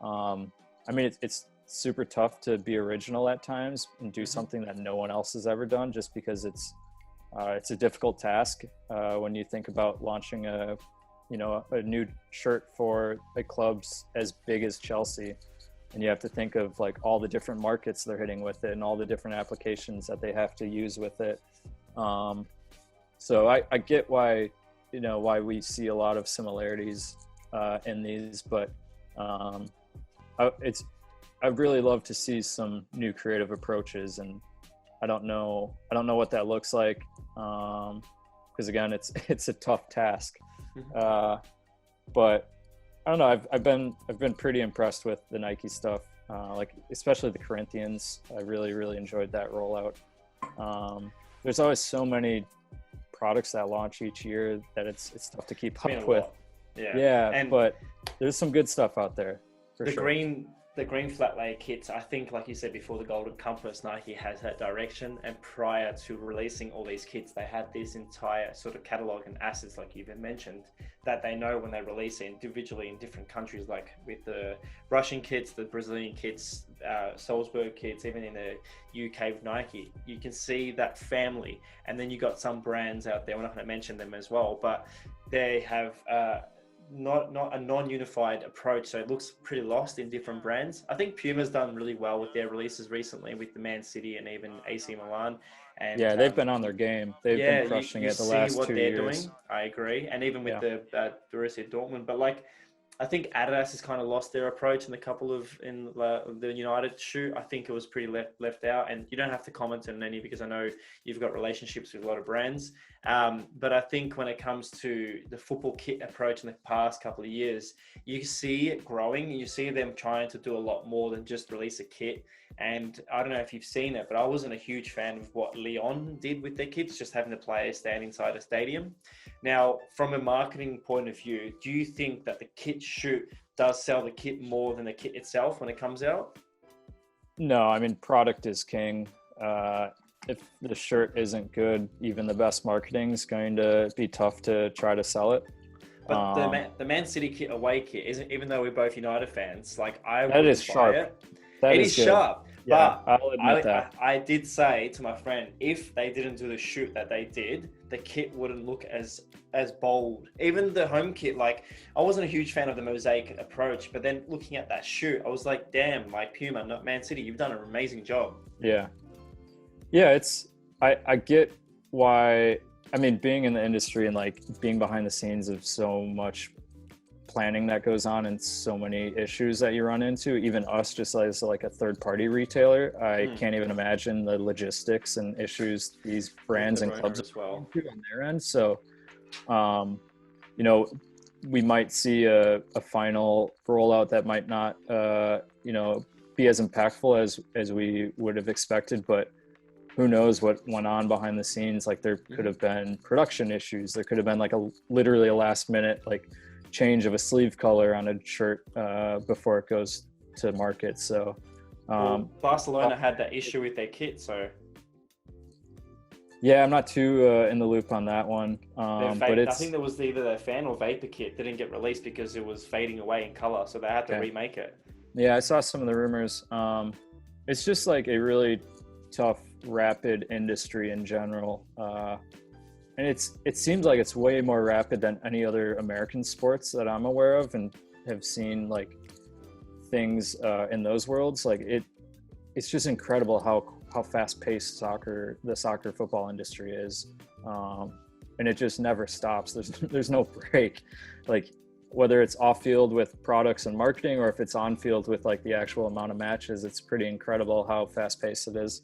I mean, it's super tough to be original at times and do something that no one else has ever done, just because it's a difficult task when you think about launching a new shirt for a club's as big as Chelsea. And you have to think of like all the different markets they're hitting with it and all the different applications that they have to use with it. So I get why we see a lot of similarities in these, but I'd really love to see some new creative approaches, and I don't know what that looks like, because again, it's a tough task, but I don't know. I've been pretty impressed with the Nike stuff, like especially the Corinthians. I really enjoyed that rollout. There's always so many products that launch each year that it's tough to keep up with. But there's some good stuff out there for sure. The green flat layer kits, I think, like you said before, the Golden Compass, Nike has that direction. And prior to releasing all these kits, they had this entire sort of catalog and assets, like you've mentioned, that they know when they release it individually in different countries, like with the Russian kits, the Brazilian kits, Salzburg kits, even in the UK with Nike, you can see that family. And then you got some brands out there, we're not going to mention them as well, but they have not a non-unified approach, so it looks pretty lost in different brands. I think Puma's done really well with their releases recently with the Man City and even AC Milan. And they've been on their game. They've been crushing it the last 2 years. Doing. I agree, and even with the Borussia Dortmund. But like, I think Adidas has kind of lost their approach in the United shoot. I think it was pretty left out, and you don't have to comment on any because I know you've got relationships with a lot of brands. But I think when it comes to the football kit approach in the past couple of years, you see it growing. You see them trying to do a lot more than just release a kit. And I don't know if you've seen it, but I wasn't a huge fan of what Lyon did with their kits, just having the players stand inside a stadium. Now, from a marketing point of view, do you think that the kit shoot does sell the kit more than the kit itself when it comes out? No, I mean, product is king. If the shirt isn't good, even the best marketing is going to be tough to try to sell it. But the Man City kit away kit isn't, even though we're both United fans, like that is sharp. It is sharp. Yeah, but I'll admit that. I did say to my friend, if they didn't do the shoot that they did, the kit wouldn't look as bold. Even the home kit, like I wasn't a huge fan of the mosaic approach, but then looking at that shoe, I was like, damn, like Puma, not Man City, you've done an amazing job. Yeah. It's, I get why, I mean, being in the industry and like being behind the scenes of so much planning that goes on and so many issues that you run into, even us just as like a third party retailer, I can't even imagine the logistics and issues these brands and clubs as well on their end. So, you know, we might see a final rollout that might not, you know, be as impactful as we would have expected, but who knows what went on behind the scenes. Like there could have been production issues. There could have been like literally a last minute, like change of a sleeve color on a shirt before it goes to market. So Barcelona had that issue with their kit, so yeah, I'm not too in the loop on that one. But I think there was either their fan or vapor kit didn't get released because it was fading away in color, so they had to remake it. Yeah, I saw some of the rumors. It's just like a really tough, rapid industry in general. And it seems like it's way more rapid than any other American sports that I'm aware of and have seen like things in those worlds. Like it's just incredible how fast paced the soccer football industry is. And it just never stops. There's no break. Like whether it's off field with products and marketing, or if it's on field with like the actual amount of matches, it's pretty incredible how fast paced it is.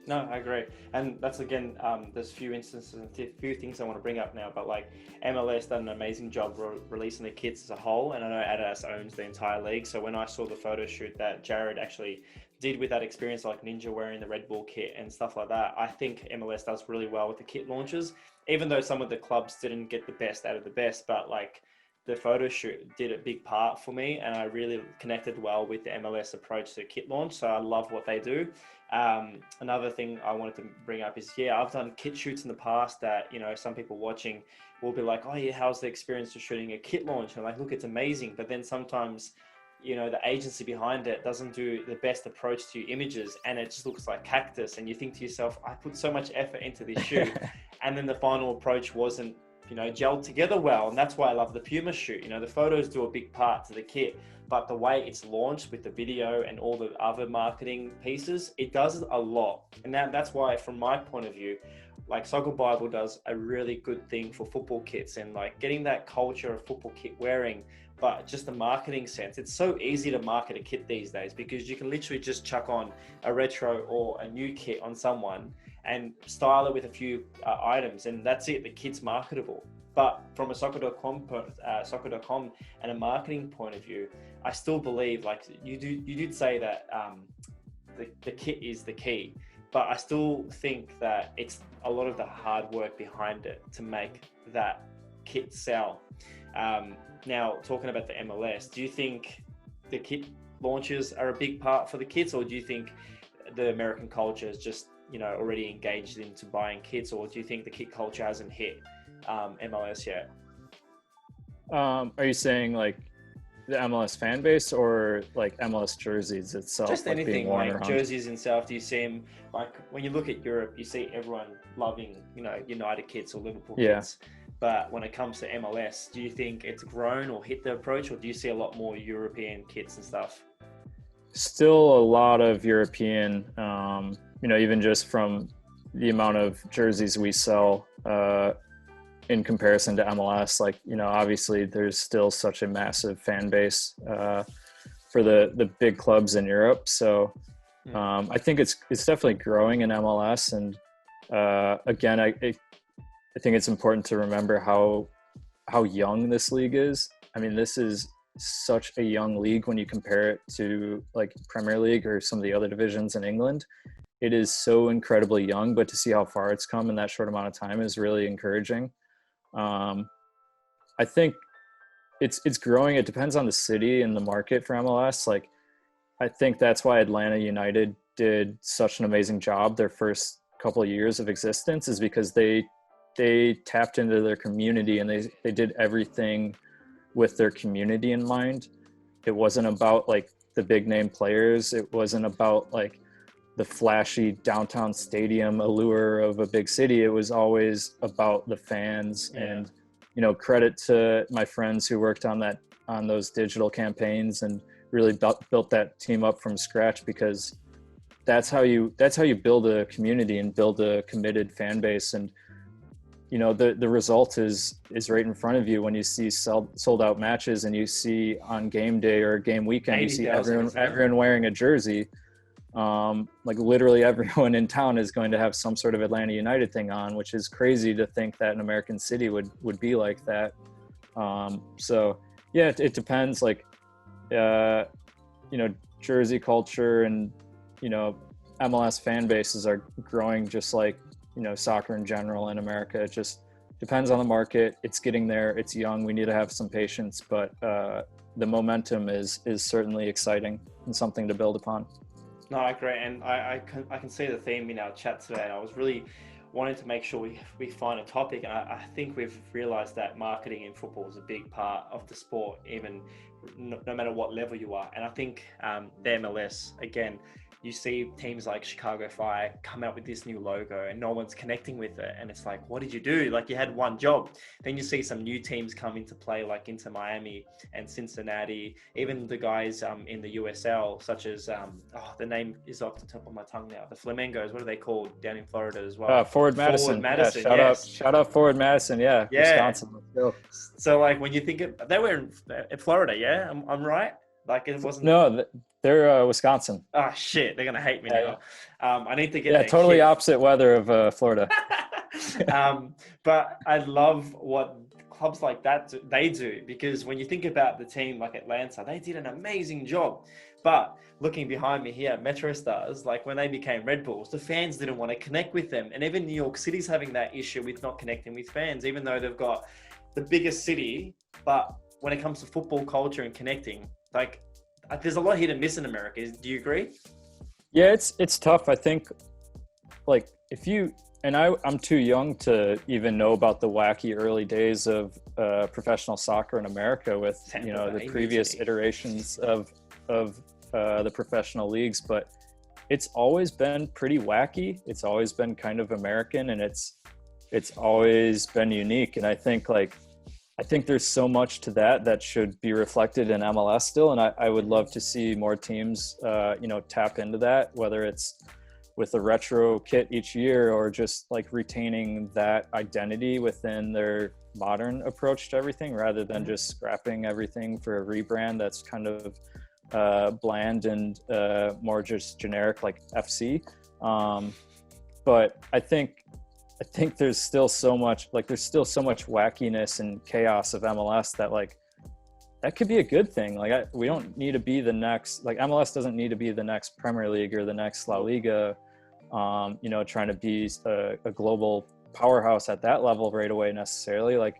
No, I agree. And that's, again, there's few instances and few things I want to bring up now, but like MLS done an amazing job releasing the kits as a whole. And I know Adidas owns the entire league. So when I saw the photo shoot that Jared actually did with that experience, like Ninja wearing the Red Bull kit and stuff like that, I think MLS does really well with the kit launches, even though some of the clubs didn't get the best out of the best, but like the photo shoot did a big part for me, and I really connected well with the MLS approach to kit launch. So I love what they do. Another thing I wanted to bring up is, I've done kit shoots in the past that, you know, some people watching will be like, oh yeah, how's the experience of shooting a kit launch? And I'm like, look, it's amazing. But then sometimes, you know, the agency behind it doesn't do the best approach to your images, and it just looks like cactus. And you think to yourself, I put so much effort into this shoot, and then the final approach wasn't, you know, gelled together well. And that's why I love the Puma shoot. You know, the photos do a big part to the kit, but the way it's launched with the video and all the other marketing pieces, it does a lot. And that's why, from my point of view, like Soccer Bible does a really good thing for football kits and like getting that culture of football kit wearing, but just the marketing sense. It's so easy to market a kit these days because you can literally just chuck on a retro or a new kit on someone and style it with a few items, and that's it. The kit's marketable. But from a Soccerdotcom and a marketing point of view, I still believe, like you did say that the kit is the key, but I still think that it's a lot of the hard work behind it to make that kit sell. Now, talking about the MLS, do you think the kit launches are a big part for the kits, or do you think the American culture is just, you know, already engaged into buying kits, or do you think the kit culture hasn't hit MLS yet? Are you saying like the MLS fan base or like MLS jerseys itself? Just like anything, being worn like around? jerseys itself. Do you see them, like when you look at Europe, you see everyone loving, you know, United kits or Liverpool kits. But when it comes to MLS, do you think it's grown or hit the approach, or do you see a lot more European kits and stuff? Still a lot of European, you know, even just from the amount of jerseys we sell in comparison to MLS. Like, you know, obviously there's still such a massive fan base for the big clubs in Europe. So I think it's definitely growing in MLS. And again, I think it's important to remember how young this league is. I mean, this is such a young league when you compare it to like Premier League or some of the other divisions in England. It is so incredibly young, but to see how far it's come in that short amount of time is really encouraging. I think it's growing. It depends on the city and the market for MLS. Like, I think that's why Atlanta United did such an amazing job their first couple of years of existence, is because they tapped into their community and they did everything with their community in mind. It wasn't about like the big name players. It wasn't about like the flashy downtown stadium allure of a big city. It was always about the fans. And, you know, credit to my friends who worked on those digital campaigns and really built that team up from scratch, because that's how you build a community and build a committed fan base. And, you know, the result is right in front of you when you see sold out matches, and you see on game day or game weekend, you see everyone wearing a jersey. Like literally everyone in town is going to have some sort of Atlanta United thing on, which is crazy to think that an American city would be like that. So yeah, it depends. Like, you know, jersey culture and, you know, MLS fan bases are growing just like, you know, soccer in general in America. It just depends on the market. It's getting there. It's young. We need to have some patience, but the momentum is certainly exciting and something to build upon. No, I agree, and I can see the theme in our chat today, and I was really wanting to make sure we find a topic, and I think we've realised that marketing in football is a big part of the sport, even no matter what level you are. And I think the MLS, again, you see teams like Chicago Fire come out with this new logo and no one's connecting with it. And it's like, what did you do? Like, you had one job. Then you see some new teams come into play, like Inter Miami and Cincinnati, even the guys in the USL, such as, the name is off the top of my tongue now, the Flamingos, what are they called down in Florida as well? Forward Madison. Yeah, shout out Forward Madison. Yeah. Wisconsin. Let's go. So like when you think they were in Florida, yeah? I'm right? Like it wasn't. No, they're Wisconsin. Oh shit! They're gonna hate me now. I need to get. Yeah, totally opposite weather of Florida. But I love what clubs like that they do, because when you think about the team like Atlanta, they did an amazing job. But looking behind me here, Metro Stars, like when they became Red Bulls, the fans didn't want to connect with them, and even New York City's having that issue with not connecting with fans, even though they've got the biggest city. But when it comes to football culture and connecting, like there's a lot here to miss in America. Do you agree? Yeah, it's tough. I think like if you, and I'm too young to even know about the wacky early days of professional soccer in America with, you know, the previous iterations of the professional leagues, but it's always been pretty wacky. It's always been kind of American, and it's always been unique. And I think there's so much to that should be reflected in MLS still. And I would love to see more teams, you know, tap into that, whether it's with a retro kit each year or just like retaining that identity within their modern approach to everything, rather than just scrapping everything for a rebrand that's kind of bland and more just generic like FC. But I think there's still so much wackiness and chaos of MLS that like that could be a good thing. Like we don't need to be the next, like MLS doesn't need to be the next Premier League or the next La Liga, you know, trying to be a global powerhouse at that level right away necessarily. Like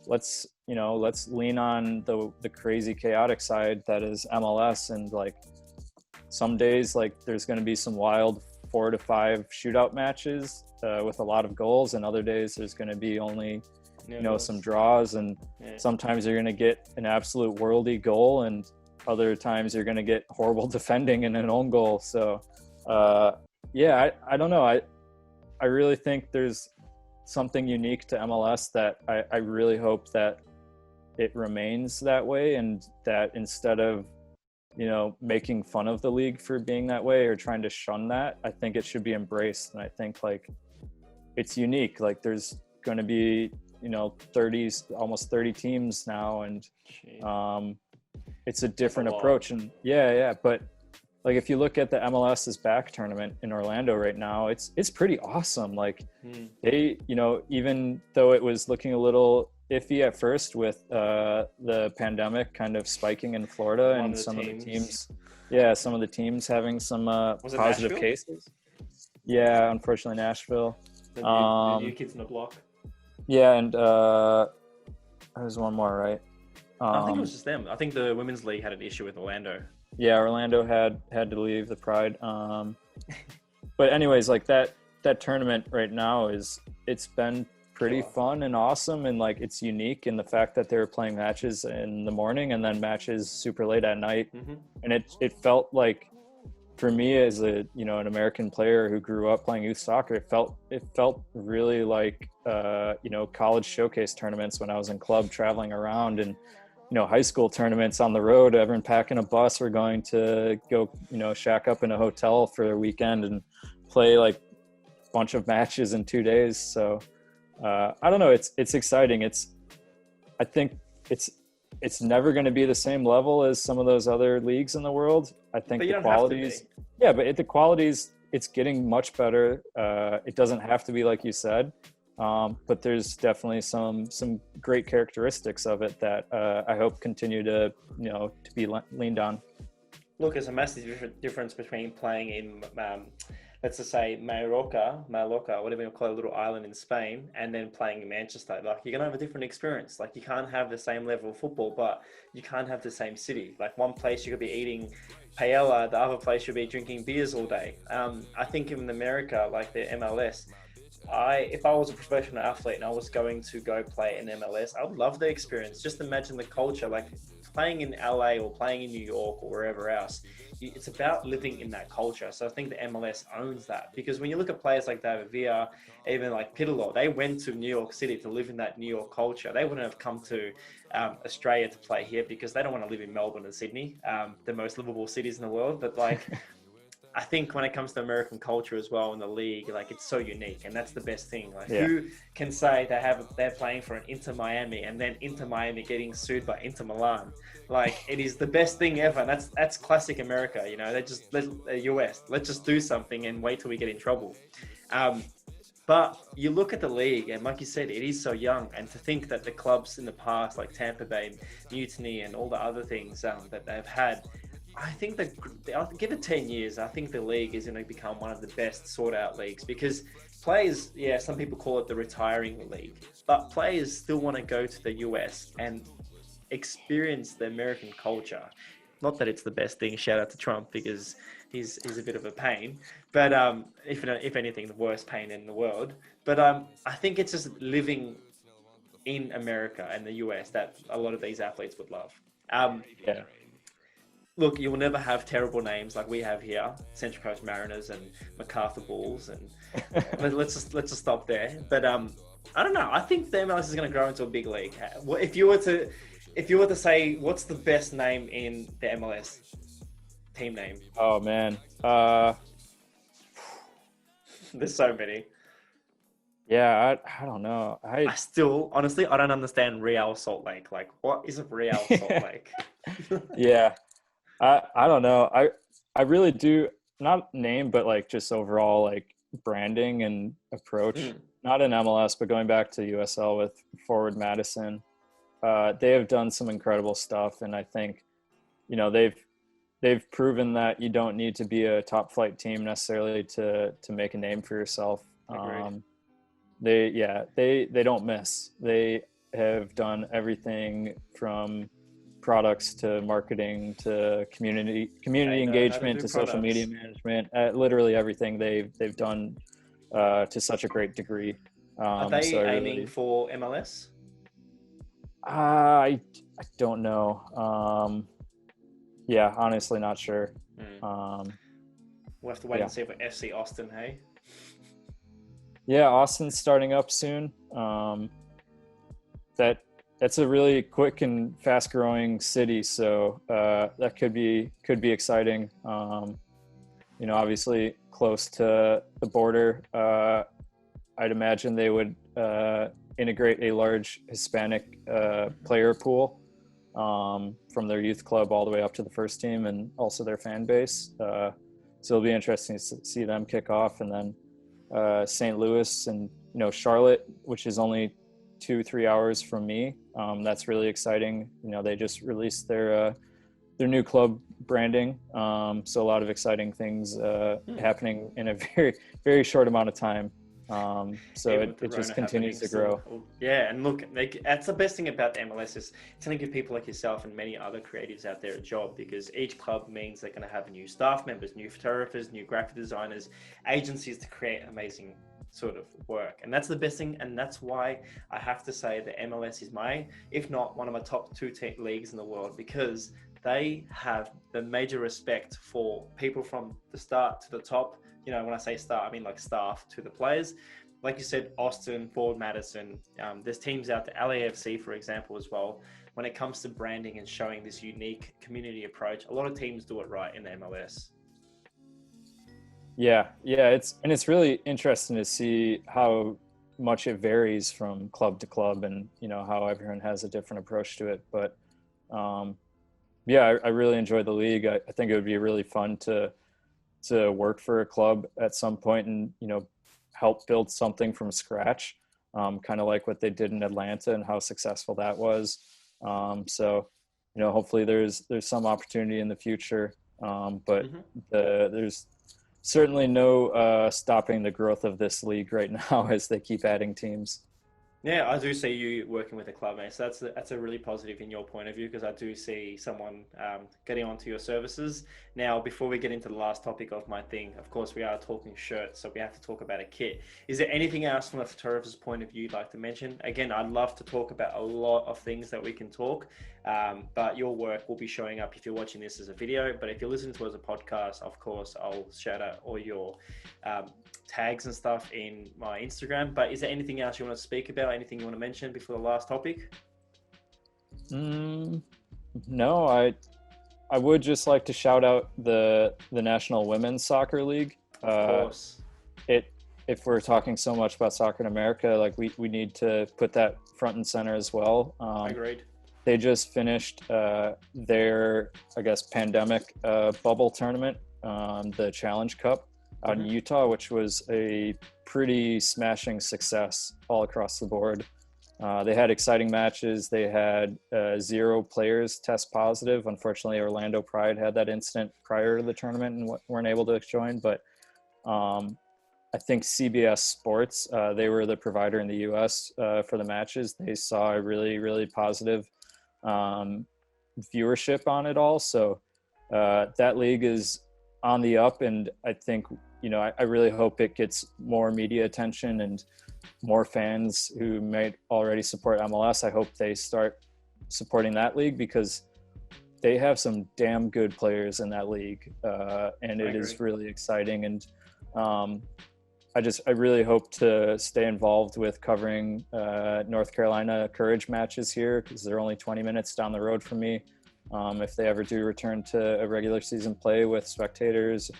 let's lean on the crazy chaotic side that is MLS, and like some days like there's going to be some wild 4 to 5 shootout matches with a lot of goals, and other days there's going to be only some draws, and sometimes you're going to get an absolute worldy goal, and other times you're going to get horrible defending and an own goal. So I don't know, I really think there's something unique to MLS that I really hope that it remains that way, and that instead of, you know, making fun of the league for being that way or trying to shun that, I think it should be embraced. And I think like it's unique. Like there's going to be, you know, almost 30 teams now, and it's a different approach. And but like if you look at the MLS's back tournament in Orlando right now, it's pretty awesome. Like they, you know, even though it was looking a little iffy at first with the pandemic kind of spiking in Florida, and some of the teams having some positive cases. Yeah, unfortunately Nashville. The new kids on the block. Yeah, and there's one more, right? I think it was just them. I think the women's league had an issue with Orlando. Yeah, Orlando had to leave the Pride. But anyways, like that tournament right now it's been pretty fun and awesome, and like it's unique in the fact that they were playing matches in the morning and then matches super late at night. And it felt like for me as a, you know, an American player who grew up playing youth soccer, it felt really like, you know, college showcase tournaments when I was in club traveling around, and, you know, high school tournaments on the road, everyone packing a bus. We're going to go, you know, shack up in a hotel for a weekend and play like a bunch of matches in 2 days. So I don't know. It's exciting. I think it's never going to be the same level as some of those other leagues in the world. I think the qualities, yeah, but the qualities, it's getting much better. It doesn't have to be like you said. But there's definitely some great characteristics of it that I hope continue to, you know, to be leaned on. Look, there's a massive difference between playing in, let's just say Mallorca, whatever you call it, a little island in Spain, and then playing in Manchester. Like, you're gonna have a different experience. Like, you can't have the same level of football, but you can't have the same city. Like, one place you could be eating paella, the other place you'll be drinking beers all day. I think in America, like the MLS, if I was a professional athlete and I was going to go play in MLS, I would love the experience. Just imagine the culture, like playing in LA or playing in New York or wherever else. It's about living in that culture. So I think the MLS owns that, because when you look at players like David Villa, even like Pitalo, they went to New York City to live in that New York culture. They wouldn't have come to Australia to play here because they don't want to live in Melbourne and Sydney, the most livable cities in the world. But like, I think when it comes to American culture as well in the league, like, it's so unique, and that's the best thing. Like, who can say they're playing for an Inter Miami and then Inter Miami getting sued by Inter Milan? Like, it is the best thing ever. And that's classic America. You know, US, let's just do something and wait till we get in trouble. But you look at the league, and like you said, it is so young. And to think that the clubs in the past, like Tampa Bay, Mutiny, and all the other things that they've had, I think that, I'll give it 10 years, I think the league is going to become one of the best sought out leagues, because players, some people call it the retiring league, but players still want to go to the US and experience the American culture. Not that it's the best thing, shout out to Trump, because he's a bit of a pain, but if anything, the worst pain in the world. But I think it's just living in America and the US that a lot of these athletes would love. Look, you will never have terrible names like we have here, Central Coast Mariners and MacArthur Bulls, and let's just stop there. But I don't know. I think the MLS is going to grow into a big league. If you were to say, what's the best name in the MLS team name? Oh man, there's so many. Yeah, I don't know. I still, honestly, I don't understand Real Salt Lake. Like, what is a Real Salt Lake? Yeah. I don't know. I really do, not name, but like just overall like branding and approach, not in MLS, but going back to USL with Forward Madison. They have done some incredible stuff. And I think, you know, they've proven that you don't need to be a top flight team necessarily to make a name for yourself. They don't miss. They have done everything from products to marketing to community engagement to social media management, literally everything they've done to such a great degree. Are they aiming for MLS? I don't know. Honestly not sure. We'll have to wait and see for FC Austin, hey? Yeah, Austin's starting up soon. That's a really quick and fast growing city. So that could be exciting. You know, obviously close to the border. I'd imagine they would integrate a large Hispanic player pool from their youth club all the way up to the first team, and also their fan base. So it'll be interesting to see them kick off. And then St. Louis and, you know, Charlotte, which is only 2-3 hours from me. That's really exciting. You know, they just released their new club branding. So a lot of exciting things happening in a very, very short amount of time. So it just continues to grow. Yeah, and look, that's the best thing about the MLS is it's going to give people like yourself and many other creatives out there a job, because each club means they're going to have new staff members, new photographers, new graphic designers, agencies to create amazing sort of work. And that's the best thing, and that's why I have to say the MLS is if not one of my top two leagues in the world, because they have the major respect for people from the start to the top. You know, when I say start, I mean like staff to the players. Like you said, Austin, Ford, Madison, there's teams out there, LAFC, for example, as well. When it comes to branding and showing this unique community approach, a lot of teams do it right in the MLS. Yeah, it's really interesting to see how much it varies from club to club, and you know how everyone has a different approach to it. But I really enjoy the league. I think it would be really fun to work for a club at some point and you know help build something from scratch, kind of like what they did in Atlanta and how successful that was. So you know hopefully there's some opportunity in the future, but there's certainly no stopping the growth of this league right now as they keep adding teams. Yeah, I do see you working with a club, mate. So that's a really positive in your point of view, because I do see someone getting onto your services. Now, before we get into the last topic of my thing, of course, we are talking shirts, so we have to talk about a kit. Is there anything else from a photographer's point of view you'd like to mention? Again, I'd love to talk about a lot of things that we can talk, but your work will be showing up if you're watching this as a video. But if you're listening to it as a podcast, of course, I'll shout out all your tags and stuff in my Instagram. But is there anything else you want to speak about? Anything you want to mention before the last topic? No, I would just like to shout out the National Women's Soccer League. Of course. If we're talking so much about soccer in America, like we need to put that front and center as well. Agreed. They just finished their, I guess, pandemic bubble tournament, the Challenge Cup out in Utah, which was a pretty smashing success all across the board. They had exciting matches. They had 0 players test positive. Unfortunately, Orlando Pride had that incident prior to the tournament and weren't able to join. But I think CBS Sports, they were the provider in the U.S. For the matches. They saw a really, really positive viewership on it all. So that league is on the up, and I think you know I really hope it gets more media attention and more fans who might already support MLS. I hope they start supporting that league because they have some damn good players in that league, and it is really exciting. And I really hope to stay involved with covering North Carolina Courage matches here because they're only 20 minutes down the road from me. If they ever do return to a regular season play with spectators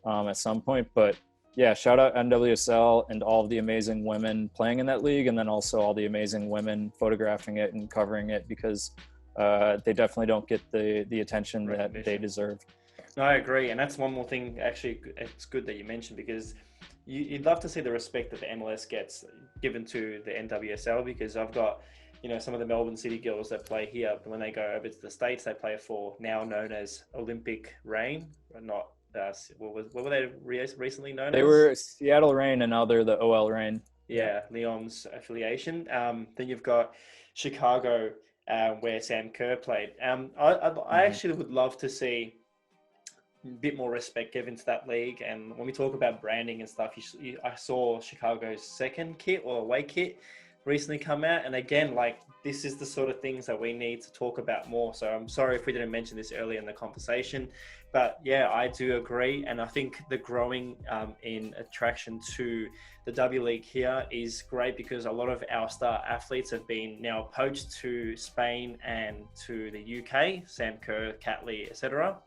at some point. But yeah, shout out NWSL and all of the amazing women playing in that league, and then also all the amazing women photographing it and covering it, because they definitely don't get the attention that they deserve. No, I agree. And that's one more thing, actually, it's good that you mentioned, because you'd love to see the respect that the MLS gets given to the NWSL, because I've got, you know, some of the Melbourne City girls that play here, but when they go over to the States, they play for now known as Olympic Reign, or not. What were they recently known as? They were Seattle Reign, and now they're the OL Reign. Yeah, Lyon's affiliation. Then you've got Chicago, where Sam Kerr played. I actually would love to see a bit more respect given to that league. And when we talk about branding and stuff, I saw Chicago's second kit or away kit recently come out, and again, like, this is the sort of things that we need to talk about more. So I'm sorry if we didn't mention this earlier in the conversation, but yeah, I do agree. And I think the growing in attraction to the W League here is great, because a lot of our star athletes have been now poached to Spain and to the UK, Sam Kerr, Catley, etc.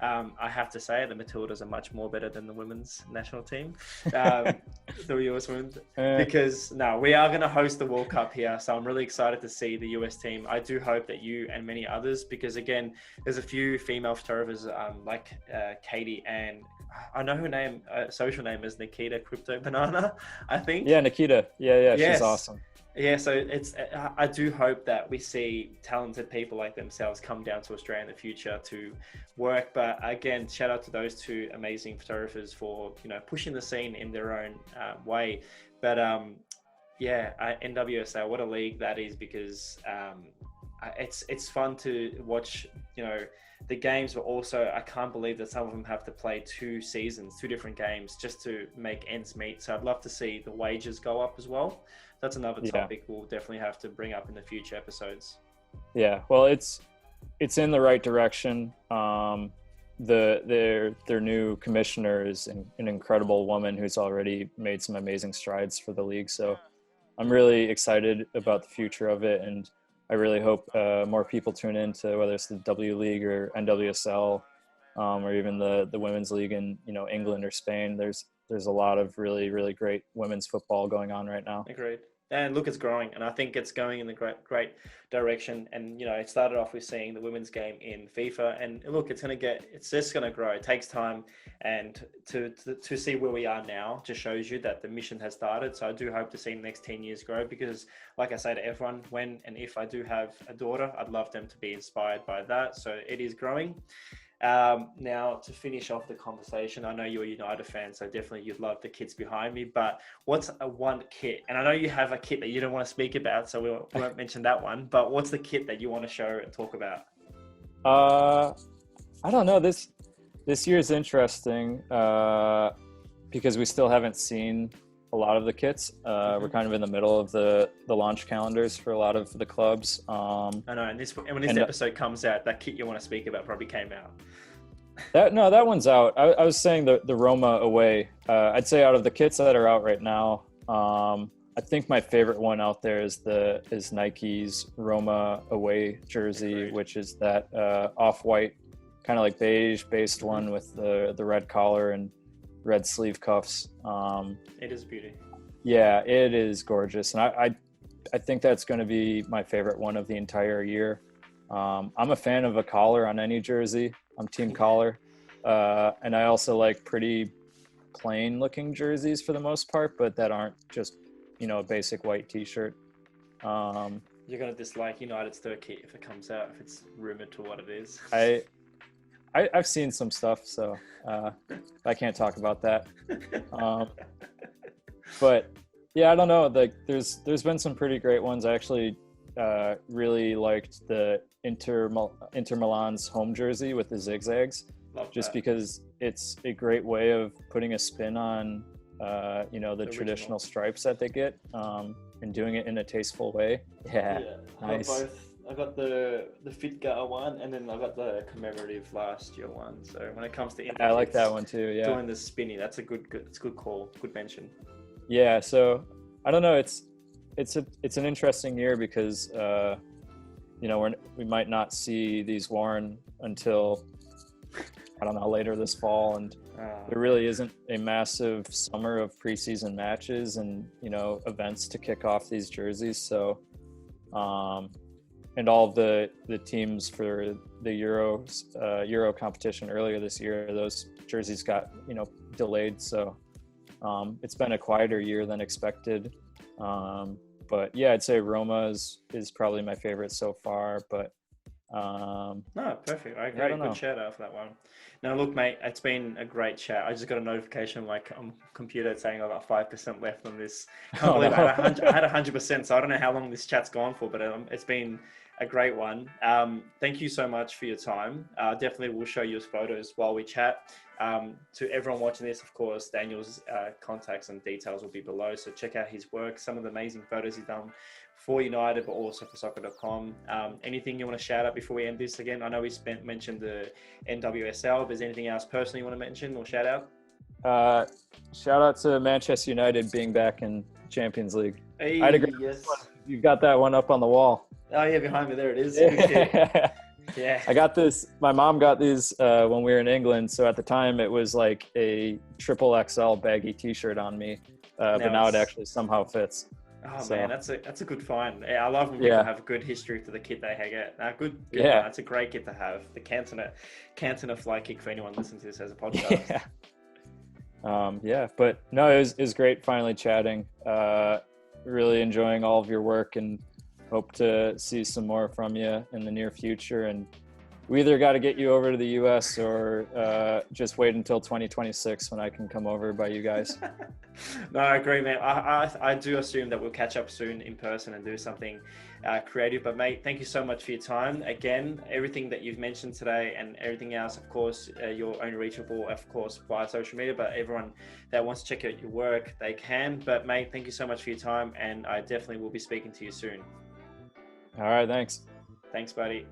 I have to say the Matildas are much more better than the women's national team, the US women's, because we are going to host the World Cup here. So I'm really excited to see the US team. I do hope that you and many others, because again, there's a few female photographers like Katie, and I know her name, social name is Nikita Crypto Banana, I think. Yeah, Nikita. Yeah, yes. She's awesome. Yeah, so I do hope that we see talented people like themselves come down to Australia in the future to work. But again, shout out to those two amazing photographers for, you know, pushing the scene in their own way. But NWSL, what a league that is, because it's fun to watch, you know, the games, but also I can't believe that some of them have to play 2 seasons, 2 different games just to make ends meet. So I'd love to see the wages go up as well. That's another topic we'll definitely have to bring up in the future episodes. Yeah, well, it's it's in the right direction. Their new commissioner is an incredible woman who's already made some amazing strides for the league. So I'm really excited about the future of it, and I really hope more people tune into whether it's the W League or NWSL, or even the women's league in England or Spain. There's a lot of really, really great women's football going on right now. Agreed. And look, it's growing, and I think it's going in the great direction. And it started off with seeing the women's game in FIFA, and look, it's just going to grow. It takes time, and to see where we are now just shows you that the mission has started. So I do hope to see the next 10 years grow, because like I say to everyone, when and if I do have a daughter, I'd love them to be inspired by that. So it is growing. Now, to finish off the conversation, I know you're a United fan, so definitely you'd love the kits behind me, but what's one kit? And I know you have a kit that you don't want to speak about, so we won't mention that one, but what's the kit that you want to show and talk about? I don't know. This year is interesting because we still haven't seen a lot of the kits. We're kind of in the middle of the launch calendars for a lot of the clubs. I know, and when this episode comes out, that kit you want to speak about probably came out. That one's out. I was saying the Roma away. I'd say out of the kits that are out right now, I think my favorite one out there is Nike's Roma away jersey, which is that off-white, kind of like beige based one with the red collar and red sleeve cuffs. It is beauty. Yeah, it is gorgeous, and I think that's going to be my favorite one of the entire year. I'm a fan of a collar on any jersey. I'm team collar, and I also like pretty plain looking jerseys for the most part, but that aren't just a basic white t-shirt. You're gonna dislike United's third kit if it comes out, if it's rumored to what it is. I've seen some stuff, so I can't talk about that. But yeah, I don't know. Like, there's been some pretty great ones. I actually really liked the Inter Milan's home jersey with the zigzags, because it's a great way of putting a spin on the traditional stripes that they get, and doing it in a tasteful way. Yeah. Nice. I got the Fitgar one, and then I got the commemorative last year one. So when it comes to I like that one too. Yeah, doing the spinny, that's it's a good call, good mention. Yeah, so I don't know. It's an interesting year because we might not see these worn until I don't know, later this fall, and there really isn't a massive summer of preseason matches and events to kick off these jerseys. So and all of the teams for the Euro competition earlier this year, those jerseys got delayed. So it's been a quieter year than expected. But yeah, I'd say Roma is probably my favorite so far. But no, perfect. I agree. Good shout out for that one. Now, look, mate, it's been a great chat. I just got a notification on my computer saying I got 5% left on this. I can't believe I had 100%, so I don't know how long this chat's gone for, but it's been a great one. Thank you so much for your time. Definitely will show you his photos while we chat. To everyone watching this, of course, Daniel's contacts and details will be below, so check out his work, some of the amazing photos he's done for United, but also for Soccerdotcom. Anything you want to shout out before we end this again? I know we mentioned the NWSL. If there's anything else personally you want to mention or shout out? Shout out to Manchester United being back in Champions League. Hey, I had a great one. You've got that one up on the wall. Oh yeah, behind me there it is. Yeah. I got this. My mom got these when we were in England. So at the time it was like a triple XL baggy t-shirt on me, but now it actually somehow fits. Oh man, that's a good find. Yeah, I love when people have a good history to the kit they get. Good. Yeah, that's a great kit to have. The Cantona fly kick for anyone listening to this as a podcast. Yeah. But no, it was great finally chatting. Really enjoying all of your work and hope to see some more from you in the near future. And we either got to get you over to the US or just wait until 2026 when I can come over by you guys. No, I agree, man. I do assume that we'll catch up soon in person and do something creative. But mate, thank you so much for your time. Again, everything that you've mentioned today and everything else, of course, you're only reachable, of course, via social media. But everyone that wants to check out your work, they can. But mate, thank you so much for your time. And I definitely will be speaking to you soon. All right, thanks. Thanks, buddy.